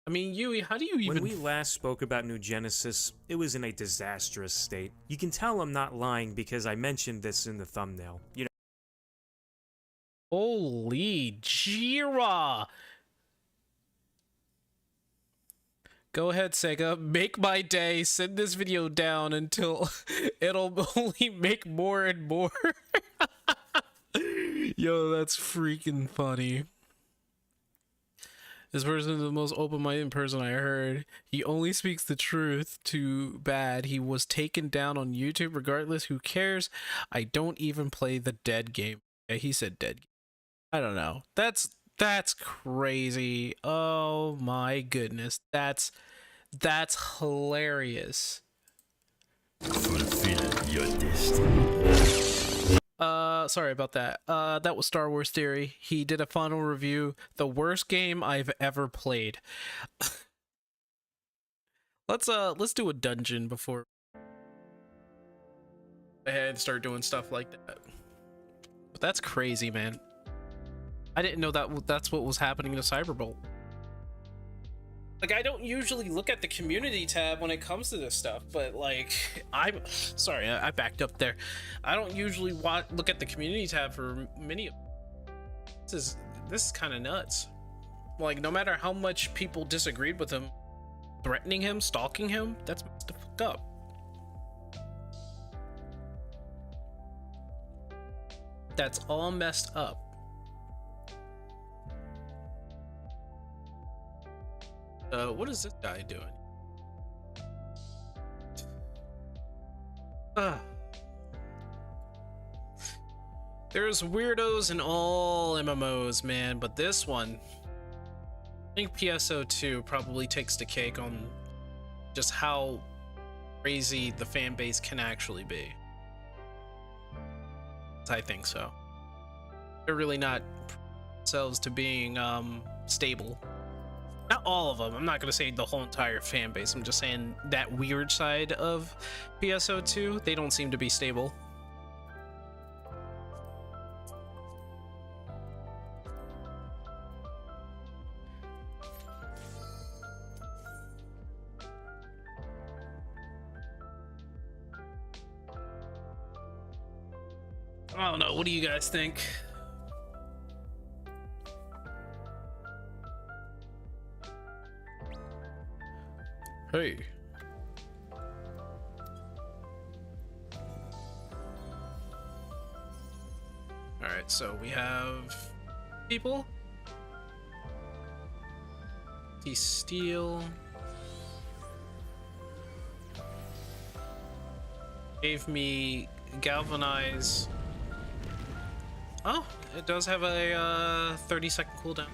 I mean, Yui, how do you even... When we last spoke about New Genesis, it was in a disastrous state. You can tell I'm not lying because I mentioned this in the thumbnail. You know. Holy Jira! Go ahead, Sega. Make my day. Send this video down until it'll only make more and more. Yo, that's freaking funny. This person is the most open-minded person I heard. He only speaks the truth. Too bad. He was taken down on YouTube. Regardless, who cares? I don't even play the dead game. Yeah, he said dead game. I don't know. That's crazy. Oh my goodness. That's hilarious. Fulfill your destiny. Sorry about that. That was Star Wars Theory. He did a final review. The worst game I've ever played. Let's do a dungeon before I head and start doing stuff like that. But that's crazy, man. I didn't know that's what was happening to Cyberbolt. Like, I don't usually look at the community tab when it comes to this stuff, but like, I'm sorry, I backed up there. I don't usually look at the community tab for many. This is kind of nuts. Like, no matter how much people disagreed with him, threatening him, stalking him, that's messed the fuck up. That's all messed up. What is this guy doing? There's weirdos in all MMOs, man, but this one, I think PSO2 probably takes the cake on just how crazy the fan base can actually be. I think so. They're really not themselves to being stable. Not all of them. I'm not gonna say the whole entire fan base. I'm just saying that weird side of PSO2. They don't seem to be stable. I don't know. What do you guys think? Hey. Alright, so we have people. Steel. Gave me galvanize. Oh, it does have a 30-second cooldown.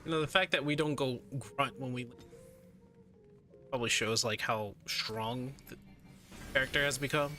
You know, the fact that we don't go grunt when we probably shows like how strong the character has become.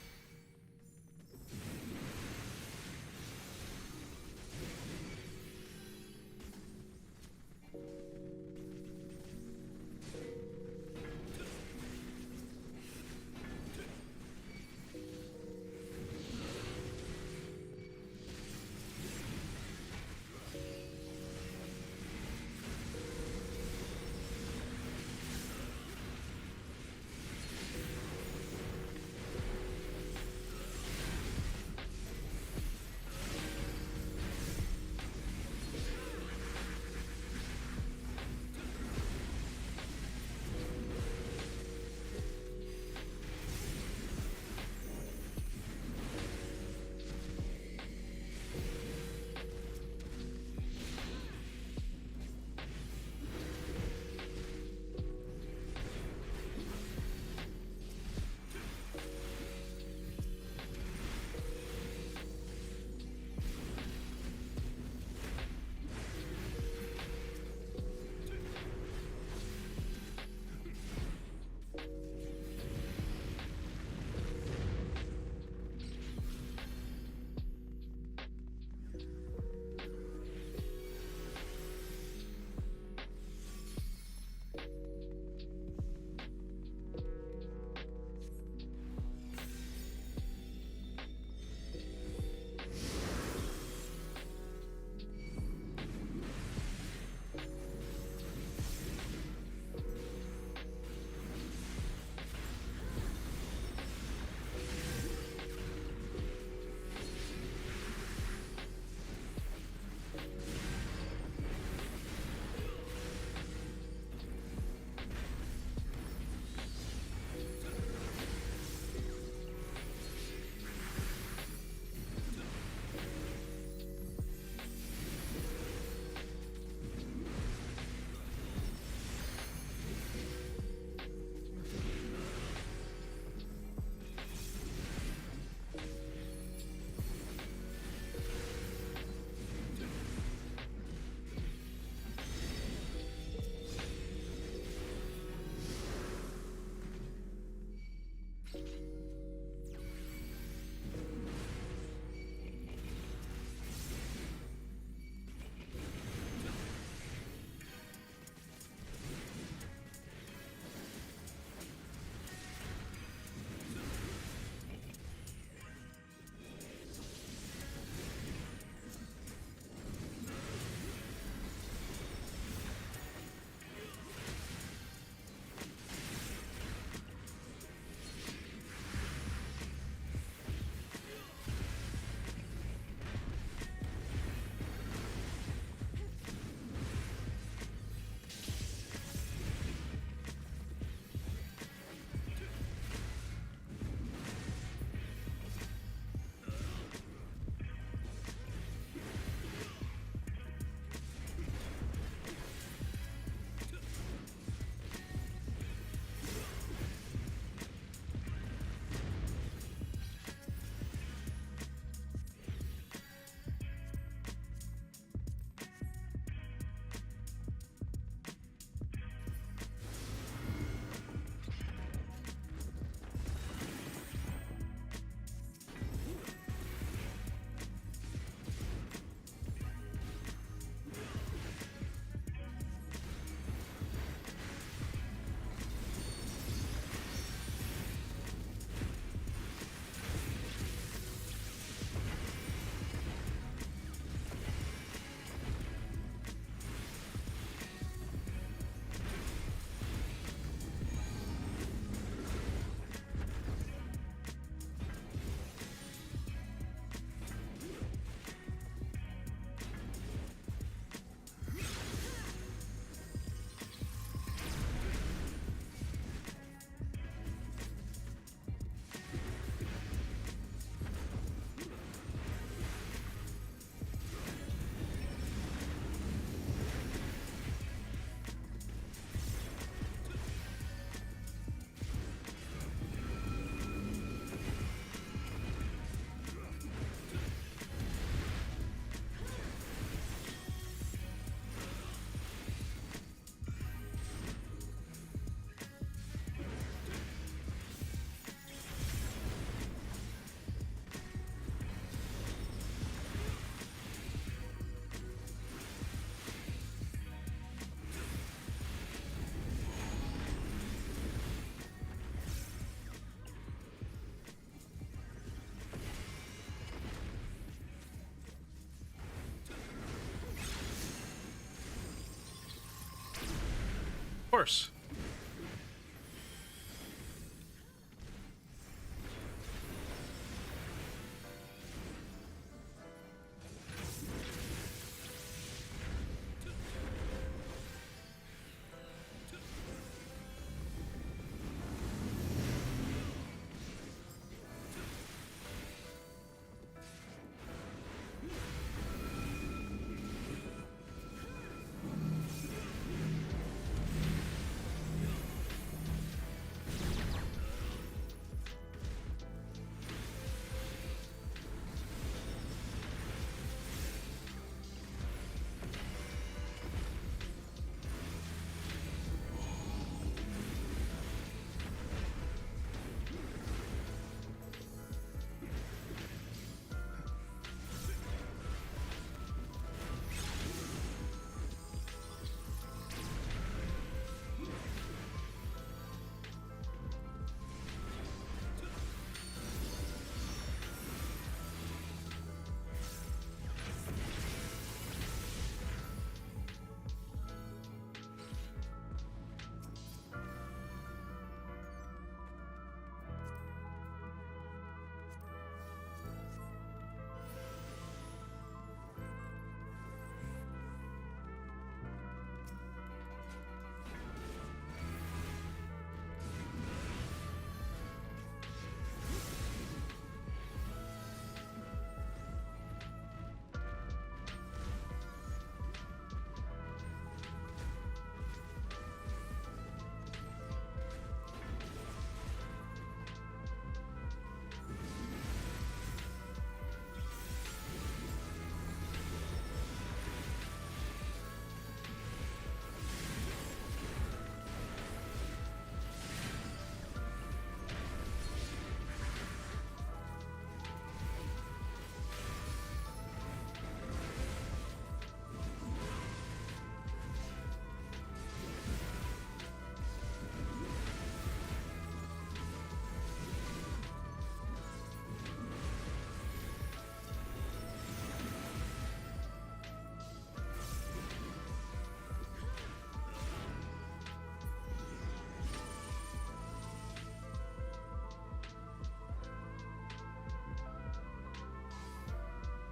course.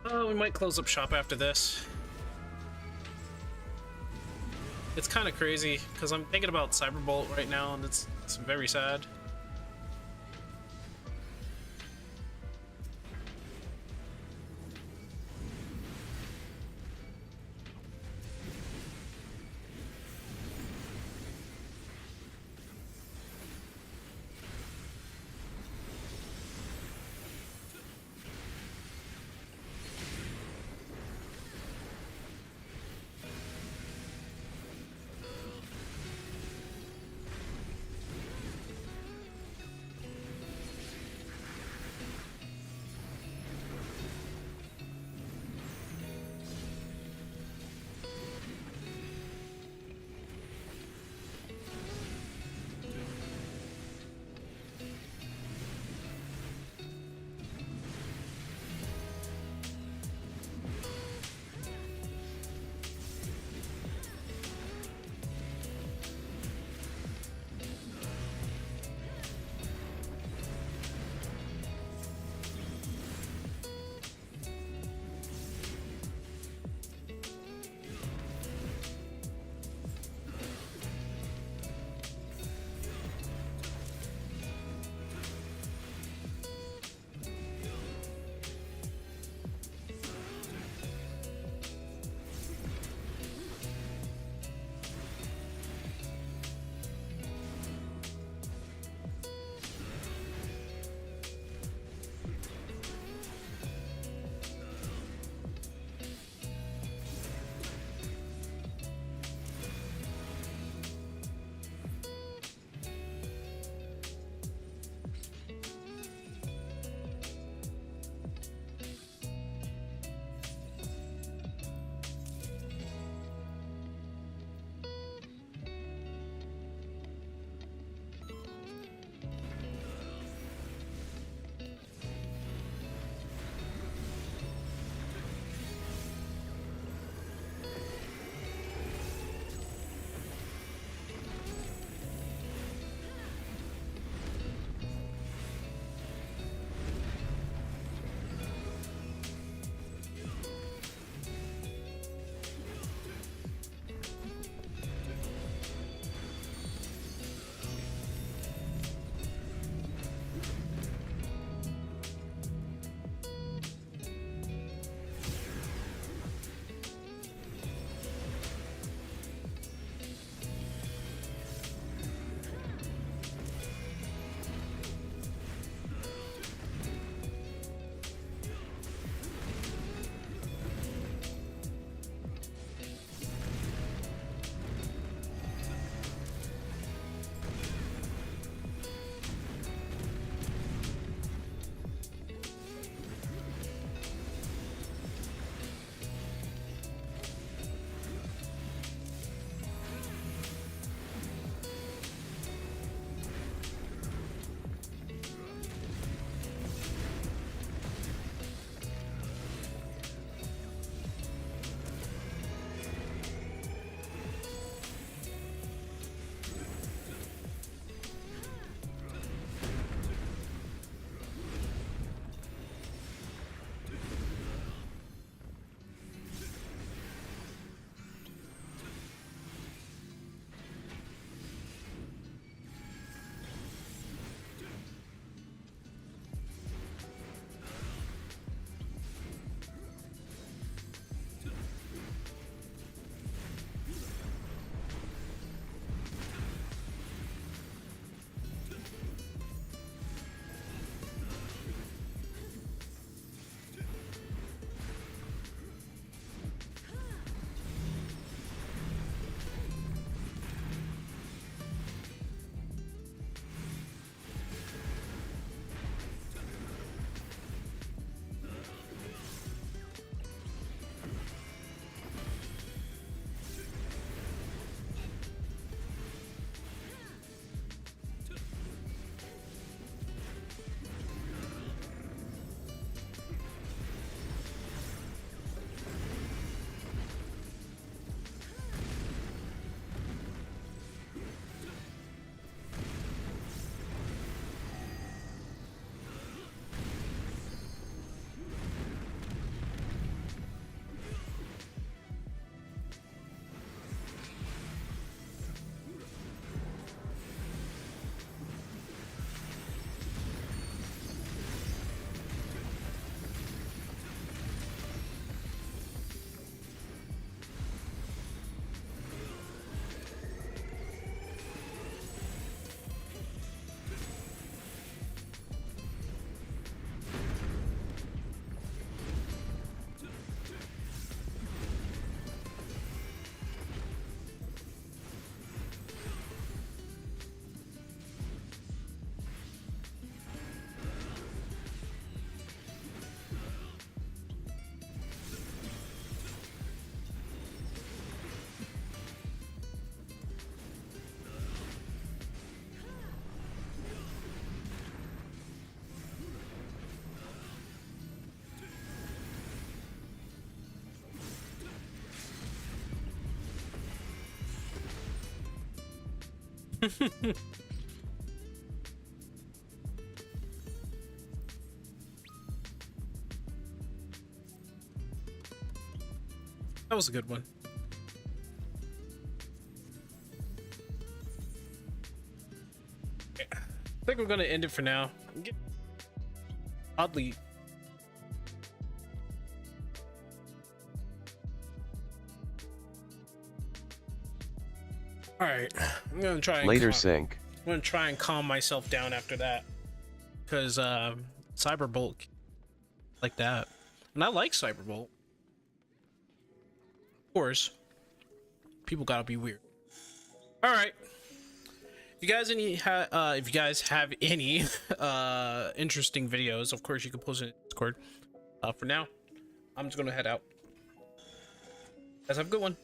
Oh, we might close up shop after this. It's kind of crazy because I'm thinking about Cyberbolt right now, and it's very sad. That was a good one. I think we're gonna end it for now. Oddly. Alright. I'm gonna try and Later sync. I'm gonna try and calm myself down after that. Because Cyberbolt like that. And I like Cyberbolt. Of course. People gotta be weird. Alright. If you guys have any interesting videos, of course you can post it in Discord. For now, I'm just gonna head out. Guys, have a good one.